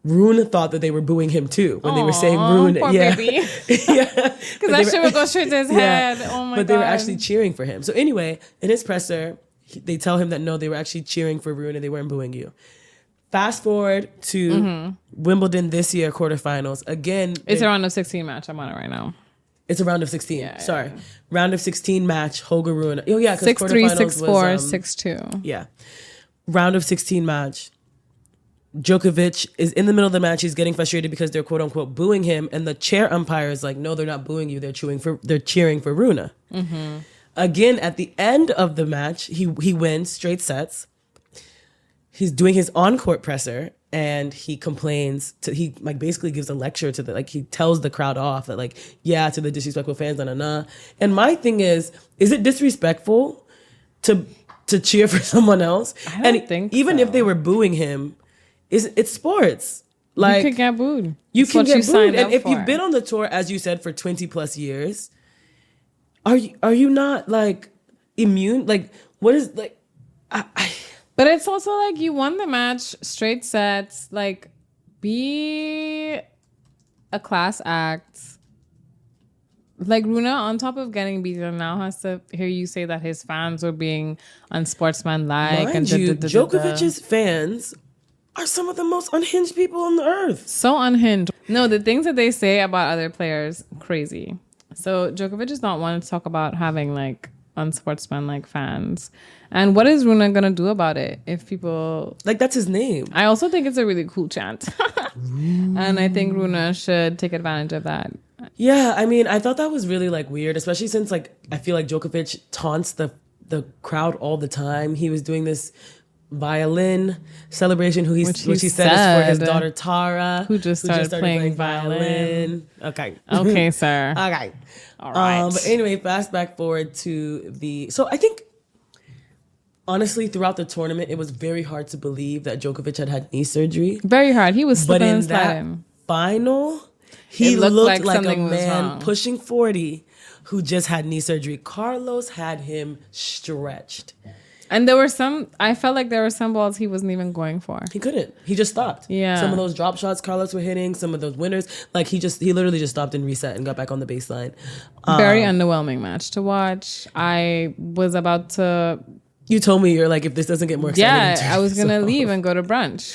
Rune thought that they were booing him too when they were saying Rune. Poor baby. Yeah. Because that shit would go straight to his head. Oh my God. But they were actually cheering for him. So anyway, in his presser, they tell him that no, they were actually cheering for Rune and they weren't booing you. Fast forward to Wimbledon this year, quarterfinals. Again, it's a round of 16 match. I'm on it right now. It's a round of 16. Yeah, sorry. Yeah. Round of 16 match, Holger Rune. Oh, yeah, because 6-3, 6-4, 6-2. Yeah. Round of 16 match. Djokovic is in the middle of the match. He's getting frustrated because they're quote unquote booing him. And the chair umpire is like, no, they're not booing you. They're cheering for Rune. Mm-hmm. Again, at the end of the match, he wins straight sets. He's doing his on-court presser and he complains he like basically gives a lecture to he tells the crowd off that like, yeah, to the disrespectful fans, nah. And my thing is it disrespectful to cheer for someone else? I don't think even so. if they were booing him, it's sports. Like you could get booed. You can get booed. And if you've been on the tour, as you said, for 20 plus years, are you not like immune? Like what is like But it's also like you won the match, straight sets, like be a class act. Like Rune, on top of getting beaten, now has to hear you say that his fans were being unsportsmanlike. Mind you, Djokovic's fans are some of the most unhinged people on the earth. So unhinged. No, the things that they say about other players, crazy. So Djokovic is not one to talk about having like unsportsmanlike fans. And what is Rune gonna do about it if people like that's his name? I also think it's a really cool chant. And I think Rune should take advantage of that. Yeah, I mean, I thought that was really like weird, especially since like I feel like Djokovic taunts the crowd all the time. He was doing this violin celebration, which he said is for his daughter Tara, who just started playing violin. Okay, sir. Okay, all right. But anyway, fast back forward to so I think honestly throughout the tournament it was very hard to believe that Djokovic had knee surgery. Very hard. He was slipping and sliding. But in that final, he looked like a man pushing 40 who just had knee surgery. Carlos had him stretched. And I felt like there were some balls he wasn't even going for. He couldn't. He just stopped. Yeah. Some of those drop shots Carlos were hitting, some of those winners, like he literally just stopped and reset and got back on the baseline. Very underwhelming match to watch. I was about to... You told me you're like, if this doesn't get more exciting. Yeah, I was going to leave and go to brunch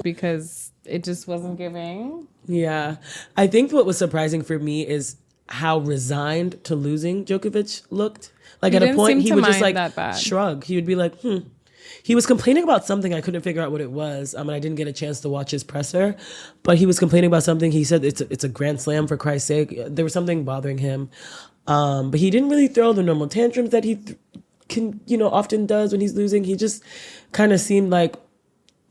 because it just wasn't giving. Yeah. I think what was surprising for me is how resigned to losing Djokovic looked. Like at a point, he would just like shrug. He would be like, He was complaining about something. I couldn't figure out what it was. I didn't get a chance to watch his presser, but he was complaining about something. He said it's a grand slam for Christ's sake. There was something bothering him. But he didn't really throw the normal tantrums that he often does when he's losing. He just kind of seemed like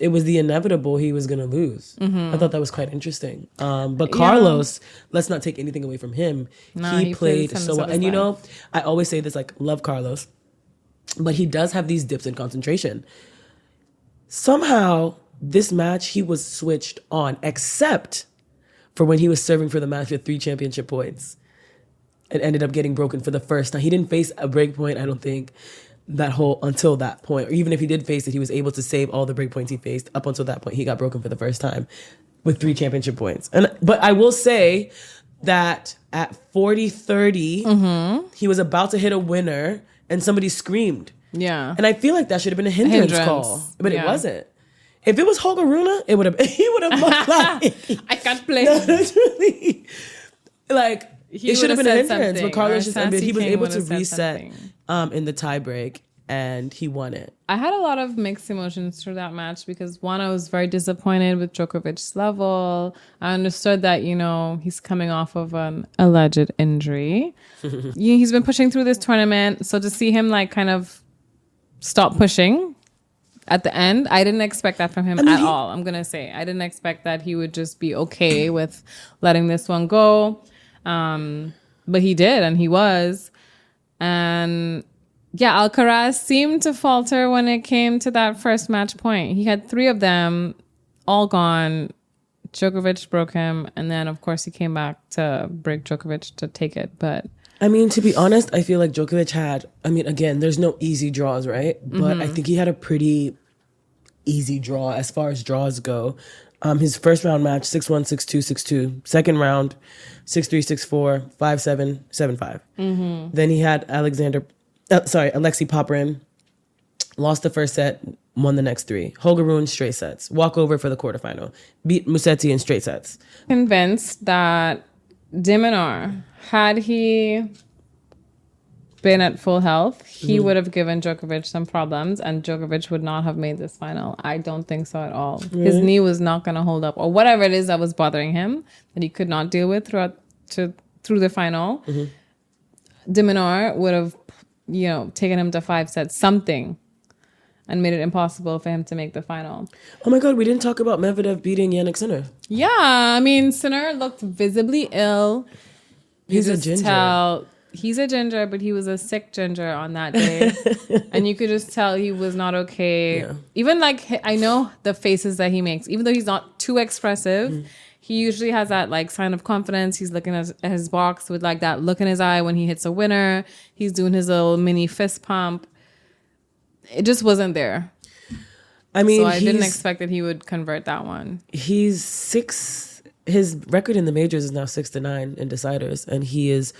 it was the inevitable he was going to lose. Mm-hmm. I thought that was quite interesting. But Carlos, let's not take anything away from him. He played so well. And I always say this, like, love Carlos, but he does have these dips in concentration. Somehow, this match, he was switched on, except for when he was serving for the match with 3 championship points and ended up getting broken for the first time. He didn't face a break point, I don't think, until that point. Or even if he did face it, he was able to save all the break points he faced. Up until that point, he got broken for the first time with 3 championship points. But I will say that at 40-30, he was about to hit a winner and somebody screamed. Yeah. And I feel like that should have been a hindrance call. But it wasn't. If it was Holger Rune, he would have looked like I can't play. No, that's really like it should have been a hindrance. But Carlos he was able to reset in the tiebreak and he won it. I had a lot of mixed emotions through that match because one, I was very disappointed with Djokovic's level. I understood that, he's coming off of an alleged injury. He's been pushing through this tournament. So to see him like kind of stop pushing at the end, I didn't expect that from him at all. I'm going to say I didn't expect that he would just be okay with letting this one go. But he did, and he was. And yeah, Alcaraz seemed to falter when it came to that first match point. He had 3 of them all gone. Djokovic broke him. And then, of course, he came back to break Djokovic to take it. But to be honest, I feel like Djokovic had, again, there's no easy draws, right? But I think he had a pretty easy draw as far as draws go. His first round match 6-1, 6-2, 6-2. Second round 6-3, 6-4, 5-7, 7-5. Then he had Alexei Popyrin. Lost the first set, won the next three. Holger Rune, straight sets. Walk over for the quarterfinal. Beat Musetti in straight sets. Convinced that de Minaur, had he been at full health, he would have given Djokovic some problems, and Djokovic would not have made this final. I don't think so at all. Really? His knee was not going to hold up, or whatever it is that was bothering him that he could not deal with through the final. De Minaur would have, taken him to 5 sets, something, and made it impossible for him to make the final. Oh my God, we didn't talk about Medvedev beating Yannick Sinner. Yeah, I mean, Sinner looked visibly ill. He's a ginger. He's a ginger, but he was a sick ginger on that day. And you could just tell he was not okay. Yeah. Even I know the faces that he makes, even though he's not too expressive, he usually has that sign of confidence. He's looking at his box with that look in his eye when he hits a winner. He's doing his little mini fist pump. It just wasn't there. I mean, so I didn't expect that he would convert that one. His record in the majors is now 6-9 in deciders, and he is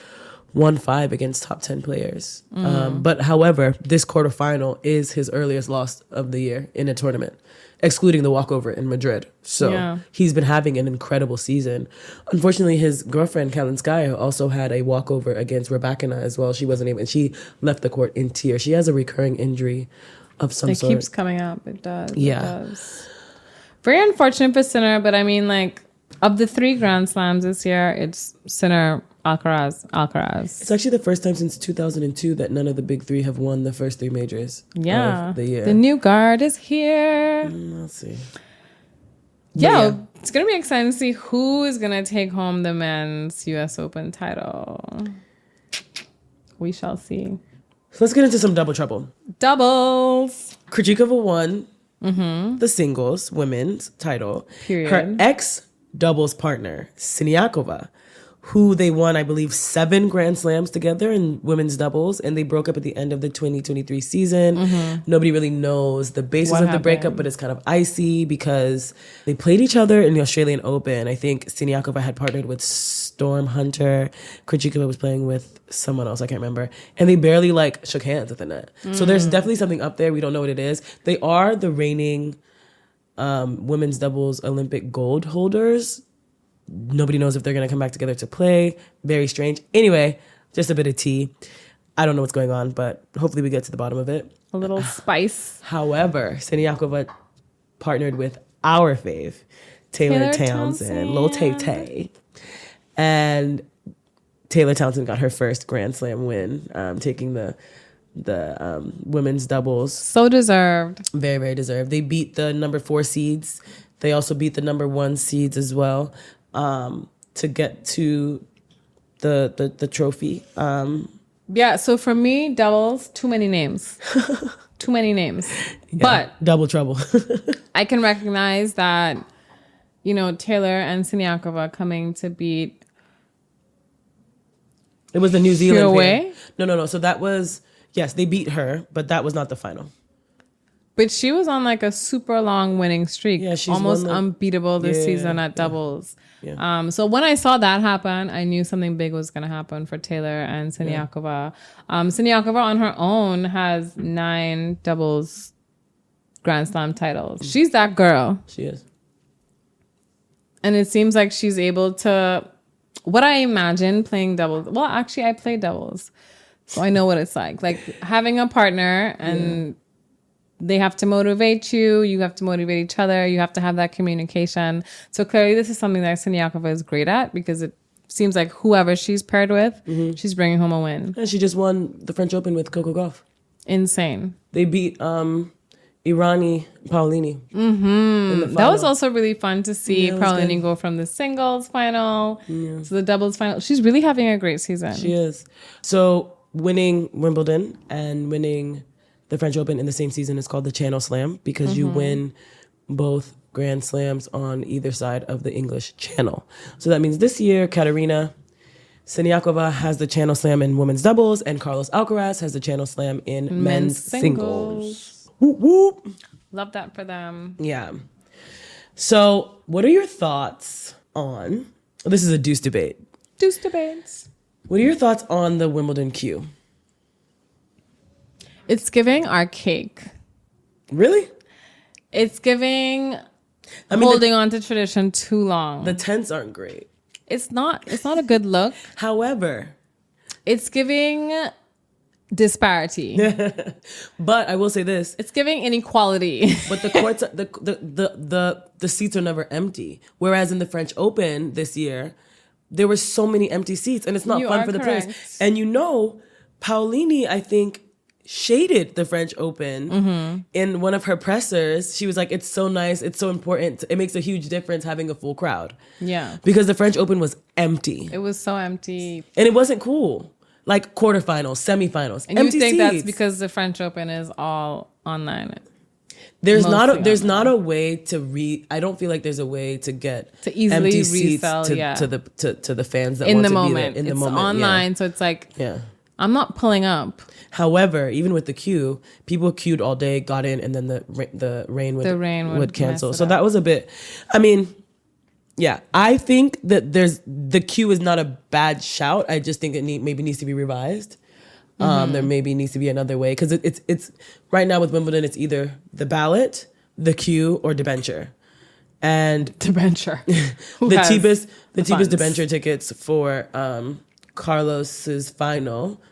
1-5 against top 10 players. But however, this quarterfinal is his earliest loss of the year in a tournament, excluding the walkover in Madrid. So he's been having an incredible season. Unfortunately, his girlfriend, Kalinskaya, also had a walkover against Rybakina as well. She wasn't able, and she left the court in tears. She has a recurring injury of some sort. It keeps coming up. It does. Yeah. It does. Very unfortunate for Sinner, but I mean, of the 3 Grand Slams this year, it's Sinner, Alcaraz. It's actually the first time since 2002 that none of the big 3 have won the first 3 majors of the year. The new guard is here. Let's see. Yeah, it's going to be exciting to see who is going to take home the men's U.S. Open title. We shall see. So let's get into some double trouble. Doubles. Krejcikova won the singles women's title. Period. Her ex-doubles partner, Siniakova, who they won, I believe, 7 Grand Slams together in women's doubles, and they broke up at the end of the 2023 season. Nobody really knows the basis of the breakup, but it's kind of icy because they played each other in the Australian Open. I think Siniakova had partnered with Storm Hunter. Krejcikova was playing with someone else, I can't remember. And they barely shook hands at the net. So there's definitely something up there. We don't know what it is. They are the reigning women's doubles Olympic gold holders. Nobody knows if they're going to come back together to play. Very strange. Anyway, just a bit of tea. I don't know what's going on, but hopefully we get to the bottom of it. A little spice. However, Siniakova partnered with our fave, Taylor Townsend. Lil Tay. And Taylor Townsend got her first Grand Slam win, taking the women's doubles. So deserved. Very, very deserved. They beat the number 4 seeds. They also beat the number 1 seeds as well. To get to the trophy. So for me, doubles, too many names. Too many names. Yeah, but double trouble. I can recognize that, Taylor and Siniakova coming to beat. It was the New Zealand pair. No. So that was, yes, they beat her, but that was not the final. But she was on a super long winning streak. Yeah, she's almost unbeatable this season at doubles. Yeah. So when I saw that happen, I knew something big was going to happen for Taylor and Siniakova. Siniakova on her own has 9 doubles Grand Slam titles. She's that girl. She is. And it seems like she's able to, what I imagine playing doubles. Well, actually, I play doubles. So I know what it's like. Having a partner and... They have to motivate you. You have to motivate each other. You have to have that communication. So clearly this is something that Siniakova is great at because it seems like whoever she's paired with, she's bringing home a win. And she just won the French Open with Coco Gauff. Insane. They beat Irani Paolini. That was also really fun to see Paolini go from the singles final to the doubles final. She's really having a great season. She is. So winning Wimbledon and winning the French Open in the same season is called the Channel Slam because you win both Grand Slams on either side of the English Channel. So that means this year, Katerina Siniakova has the Channel Slam in women's doubles and Carlos Alcaraz has the Channel Slam in men's singles. Whoop, whoop. Love that for them. Yeah. So, what are your thoughts on? This is a deuce debate. Deuce debates. What are your thoughts on the Wimbledon queue? It's giving archaic. Really? It's giving holding on to tradition too long. The tents aren't great. It's not a good look. However, it's giving disparity. But I will say this. It's giving inequality. But the courts, the seats are never empty. Whereas in the French Open this year, there were so many empty seats, and it's not fun for the players. And Paolini, I think, shaded the French Open in one of her pressers. She was like, it's so nice, it's so important, it makes a huge difference having a full crowd. Yeah. Because the French Open was empty. It was so empty. And it wasn't cool. Like quarterfinals, semifinals, and empty you think seats. that's because the French Open is all online? There's not a way to I don't feel like there's a way to get to easily empty resell seats to the fans that in want the to moment. be there. It's online, so it's like I'm not pulling up. However, even with the queue, people queued all day, got in, and then the rain would cancel. So that was a bit. I mean, yeah, I think that the queue is not a bad shout. I just think it maybe needs to be revised. There maybe needs to be another way, because it's right now with Wimbledon, it's either the ballot, the queue, or debenture. And debenture, the cheapest debenture tickets for Carlos's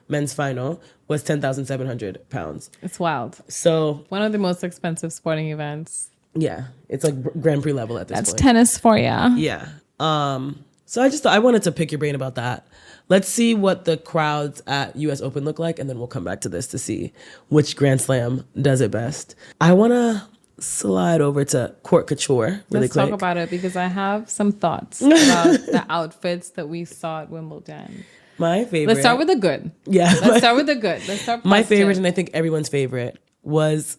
men's final was £10,700. It's wild. So one of the most expensive sporting events. Yeah, it's like Grand Prix level at this point. That's tennis for you. Yeah. So I just thought I wanted to pick your brain about that. Let's see what the crowds at US Open look like, and then we'll come back to this to see which Grand Slam does it best. I want to slide over to Court Couture really quick. Let's talk about it, because I have some thoughts about the outfits that we saw at Wimbledon. My favorite. Let's start with the good. Yeah. Let's start with the good. Let's start. My favorite, and I think everyone's favorite, was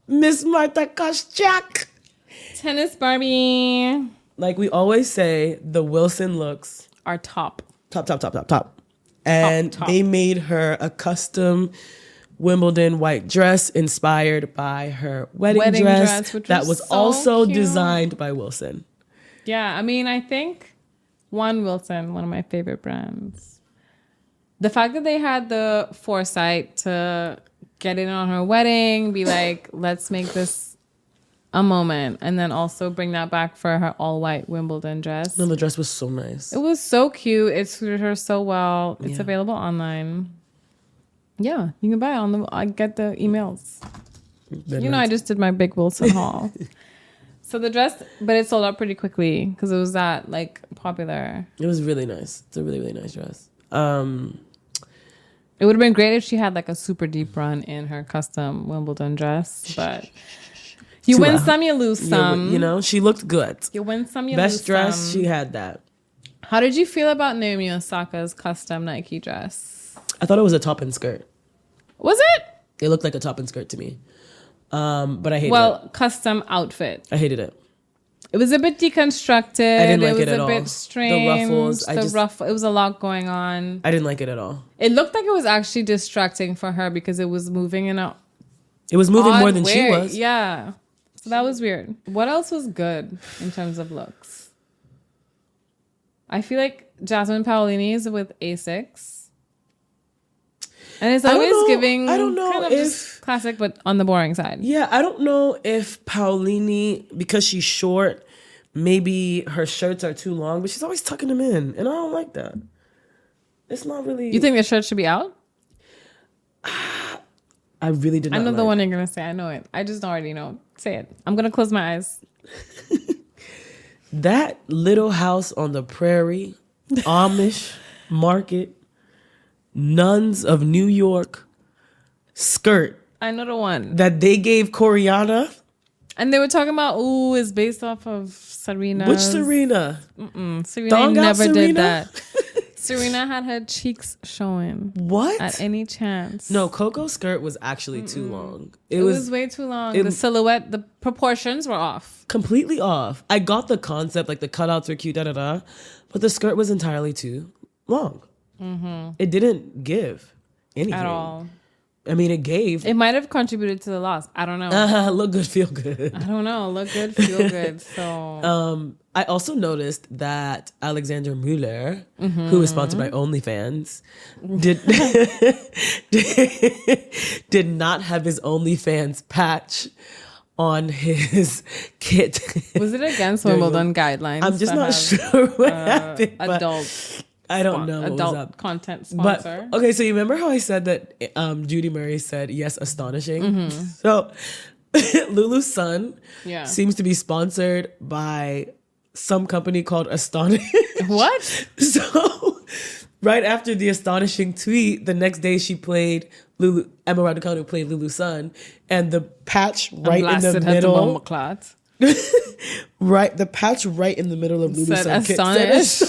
Miss Marta Kostyuk. Tennis Barbie. Like we always say, the Wilson looks are top. And top. They made her a custom Wimbledon white dress inspired by her wedding dress which that was so also cute. Designed by Wilson. Yeah, I mean, I think Wilson, one of my favorite brands. The fact that they had the foresight to get in on her wedding, be like, let's make this a moment, and then also bring that back for her all-white Wimbledon dress. No, the dress was so nice. It was so cute. It suited her so well. It's available online. Yeah, you can buy it I get the emails. I just did my big Wilson haul. So the dress, but it sold out pretty quickly because it was that like popular. It was really nice. It's a really, really nice dress. It would have been great if she had like a super deep run in her custom Wimbledon dress, but you win some, you lose some. She looked good. You win some, you lose some. Best dress, she had that. How did you feel about Naomi Osaka's custom Nike dress? I thought it was a top and skirt. Was it? It looked like a top and skirt to me. But I hated it. Well, custom outfit. I hated it. It was a bit deconstructed. I didn't like it at all. It was a bit strange. The ruffles. It was a lot going on. I didn't like it at all. It looked like it was actually distracting for her because it was moving in a. It was moving more than way. she was. Yeah. So that was weird. What else was good in terms of looks? I feel like Jasmine Paolini's with Asics. And it's always giving. I don't know if just classic, but on the boring side. Yeah, I don't know if Paolini, because she's short, maybe her shirts are too long, but she's always tucking them in, and I don't like that. It's not really. You think the shirt should be out? I really did not. I know the one you're gonna say. I know it. I just already know. Say it. I'm gonna close my eyes. That Little House on the Prairie, Amish market, Nuns of New York skirt. I know the one that they gave Coriana. And they were talking about, it's based off of Serena. Which Serena? Serena never did that. Serena had her cheeks showing. What? At any chance. No, Coco's skirt was actually too long. It was way too long. The silhouette, the proportions were off. Completely off. I got the concept, like the cutouts were cute, but the skirt was entirely too long. Mm-hmm. It didn't give anything. At all. I mean, it gave. It might have contributed to the loss. I don't know. Look good, feel good. I don't know. Look good, feel good. So I also noticed that Alexander Mueller, who is sponsored by OnlyFans, did not have his OnlyFans patch on his kit. Was it against Wimbledon guidelines? I'm just not sure what happened. Adult. I don't know what was Adult up. content sponsor. But okay, so you remember how I said that Judy Murray said yes, astonishing. So Lulu's son seems to be sponsored by some company called Astonish. What? So right after the astonishing tweet, the next day she played Emma Raducanu played Lulu's son, and the patch right in the middle. Right, the patch right in the middle of Lulu's son said Astonish.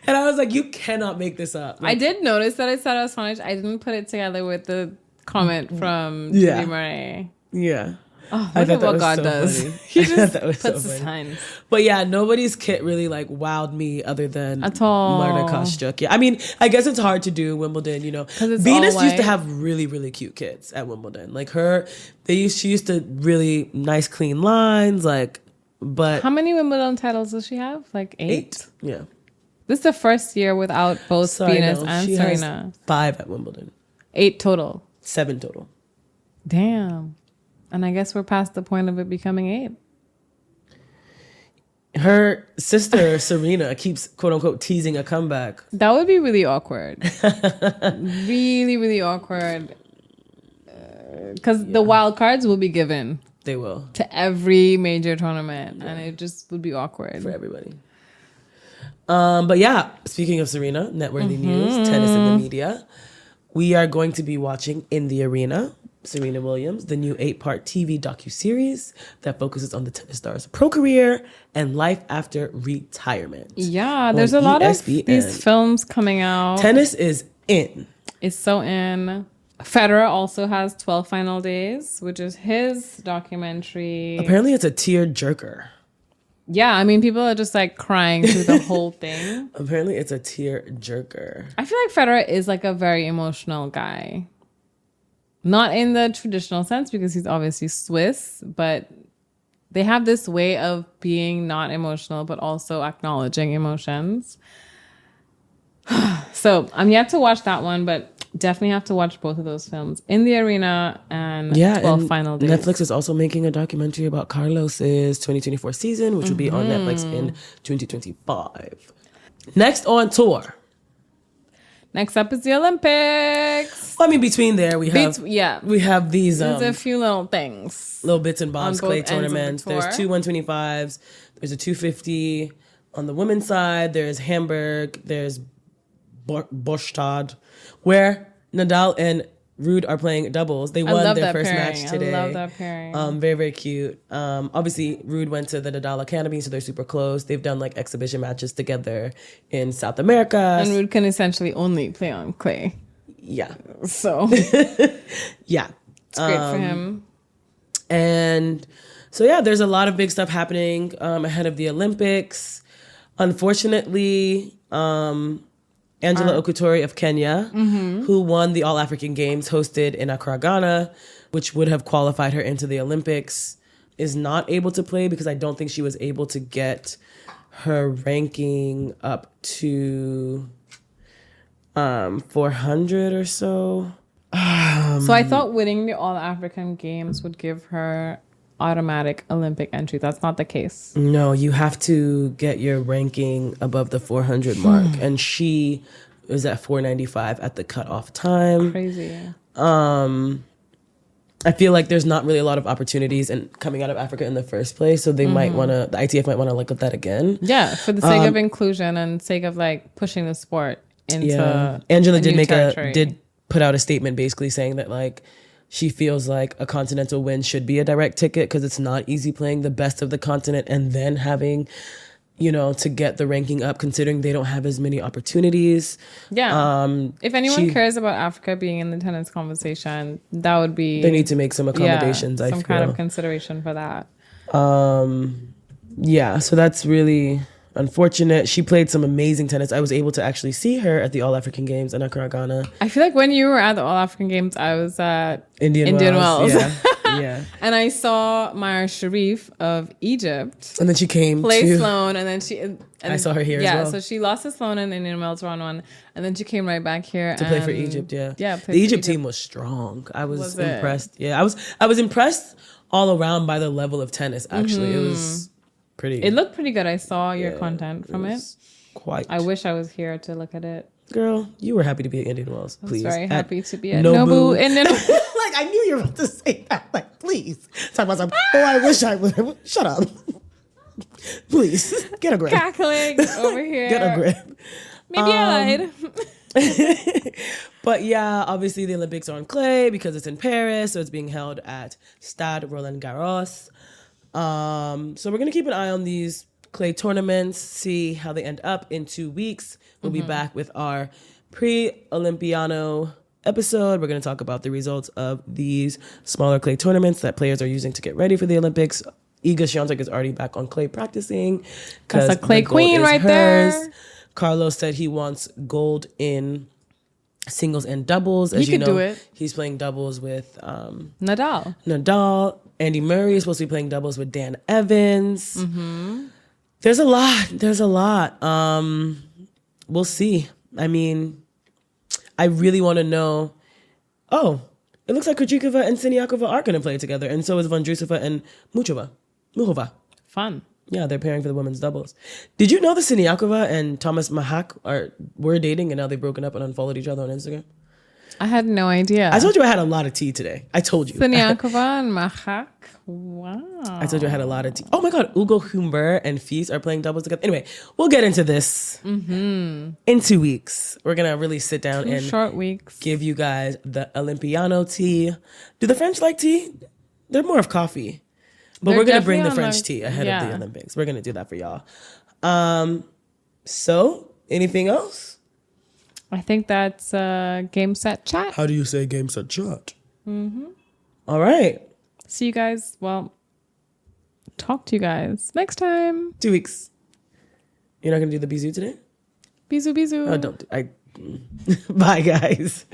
And I was like, you cannot make this up. Like, I did notice that it said Astonish. I didn't put it together with the comment from Judy Murray. Yeah. Oh, look at what God does. He just puts the signs. But yeah, nobody's kit really like wowed me other than at all. Marta Kostyuk. Yeah, I mean, I guess it's hard to do Wimbledon. You know, Venus used to have really, really cute kits at Wimbledon. Like she used to really nice, clean lines. Like, but how many Wimbledon titles does she have? Like 8? Yeah. This is the first year without both Venus and she Serena. Has 5 at Wimbledon. 8 total. 7 total. Damn. And I guess we're past the point of it becoming 8. Her sister, Serena, keeps, quote unquote, teasing a comeback. That would be really awkward. Really, really awkward. Because the wild cards will be given. They will. To every major tournament. And it just would be awkward. For everybody. But yeah, speaking of Serena, Networthy News, Tennis in the Media, we are going to be watching In the Arena, Serena Williams, the new 8-part TV docuseries that focuses on the tennis star's pro career and life after retirement. Yeah, there's a lot of these films coming out. Tennis is in. It's so in. Federer also has 12 Final Days, which is his documentary. Apparently it's a tear jerker. Yeah, I mean, people are just like crying through the whole thing. Apparently it's a tear jerker. I feel like Federer is like a very emotional guy. Not in the traditional sense because he's obviously Swiss, but they have this way of being not emotional, but also acknowledging emotions. So I'm yet to watch that one, but definitely have to watch both of those films, In the Arena and 12 Final Days. Netflix is also making a documentary about Carlos's 2024 season, which will be on Netflix in 2025. Next on tour. Next up is the Olympics. Well, I mean, between there, we have these... There's a few little things. Little bits and bobs, clay tournaments. There's 2 125s. There's a 250 on the women's side. There's Hamburg. There's Bostad, where Nadal and Ruud are playing doubles. They won their first match today. I love that pairing. Very, very cute. Obviously, Ruud went to the Nadal Academy, so they're super close. They've done like exhibition matches together in South America. And Ruud can essentially only play on clay. Yeah. So. Yeah. It's great for him. And so, yeah, there's a lot of big stuff happening ahead of the Olympics. Unfortunately, Angela Okutori of Kenya, who won the All-African Games hosted in Accra, Ghana, which would have qualified her into the Olympics, is not able to play because I don't think she was able to get her ranking up to 400 or so. So I thought winning the All-African Games would give her automatic Olympic entry. That's not the case. No, you have to get your ranking above the 400 mark. And she was at 495 at the cutoff time. Crazy. I feel like there's not really a lot of opportunities in coming out of Africa in the first place. So they might want to, the ITF might want to look at that again. Yeah, for the sake of inclusion and sake of like pushing the sport into Angela did put out a statement basically saying that like, she feels like a continental win should be a direct ticket because it's not easy playing the best of the continent and then having, you know, to get the ranking up considering they don't have as many opportunities. Yeah. If anyone cares about Africa being in the tennis conversation, that would be... They need to make some accommodations, I feel. Some kind of consideration for that. Yeah, so that's really unfortunate. She played some amazing tennis. I was able to actually see her at the All African Games in Accra, Ghana. I feel like when you were at the All African Games, I was at Indian Wells. Yeah. Yeah. And I saw Maya Sharif of Egypt. And then she came play to Sloan, and then she... And I saw her here as well. Yeah, so she lost to Sloan in Indian Wells round 1, and then she came right back here to play for Egypt. Yeah, yeah. The Egypt team was strong. I was impressed. Yeah, I was impressed all around by the level of tennis. Actually, it was pretty. It looked pretty good. I saw your content from it. Quite. I wish I was here to look at it. Girl, you were happy to be at Indian Wells. Please, I was very happy to be at Nobu Indian. Like I knew you were about to say that. Like, please, talk about something. Oh, I wish I was. Shut up. Please get a grip. Cackling over here. Get a grip. Maybe I lied. But yeah, obviously the Olympics are on clay because it's in Paris, so it's being held at Stade Roland Garros. So we're gonna keep an eye on these clay tournaments, see how they end up in 2 weeks. We'll be back with our pre-Olympiano episode. We're going to talk about the results of these smaller clay tournaments that players are using to get ready for the Olympics. Iga Swiatek is already back on clay practicing. That's a clay queen right there. Carlos said he wants gold in singles and doubles. As he you could know, do it. He's playing doubles with Nadal. Andy Murray is supposed to be playing doubles with Dan Evans. There's a lot. We'll see. I mean, I really want to know. Oh, it looks like Krejcikova and Siniakova are going to play together, and so is Vondrousova and Muchova. Fun. Yeah, they're pairing for the women's doubles. Did you know that Siniakova and Thomas Mahak were dating, and now they've broken up and unfollowed each other on Instagram? I had no idea. I told you I had a lot of tea today. I told you. Siniakova and Mahak. Wow. I told you I had a lot of tea. Oh my God, Ugo Humbert and Feast are playing doubles together. Anyway, we'll get into this in 2 weeks. We're going to really sit down and short weeks. Give you guys the Olympiano tea. Do the French like tea? They're more of coffee. But we're going to bring the French tea ahead of the Olympics. We're going to do that for y'all. So, anything else? I think that's game, set, chat. How do you say game, set, chat? All right. See you guys. Well, talk to you guys next time. 2 weeks. You're not going to do the bisou today? Bisou, bisou. Oh, don't. Bye, guys.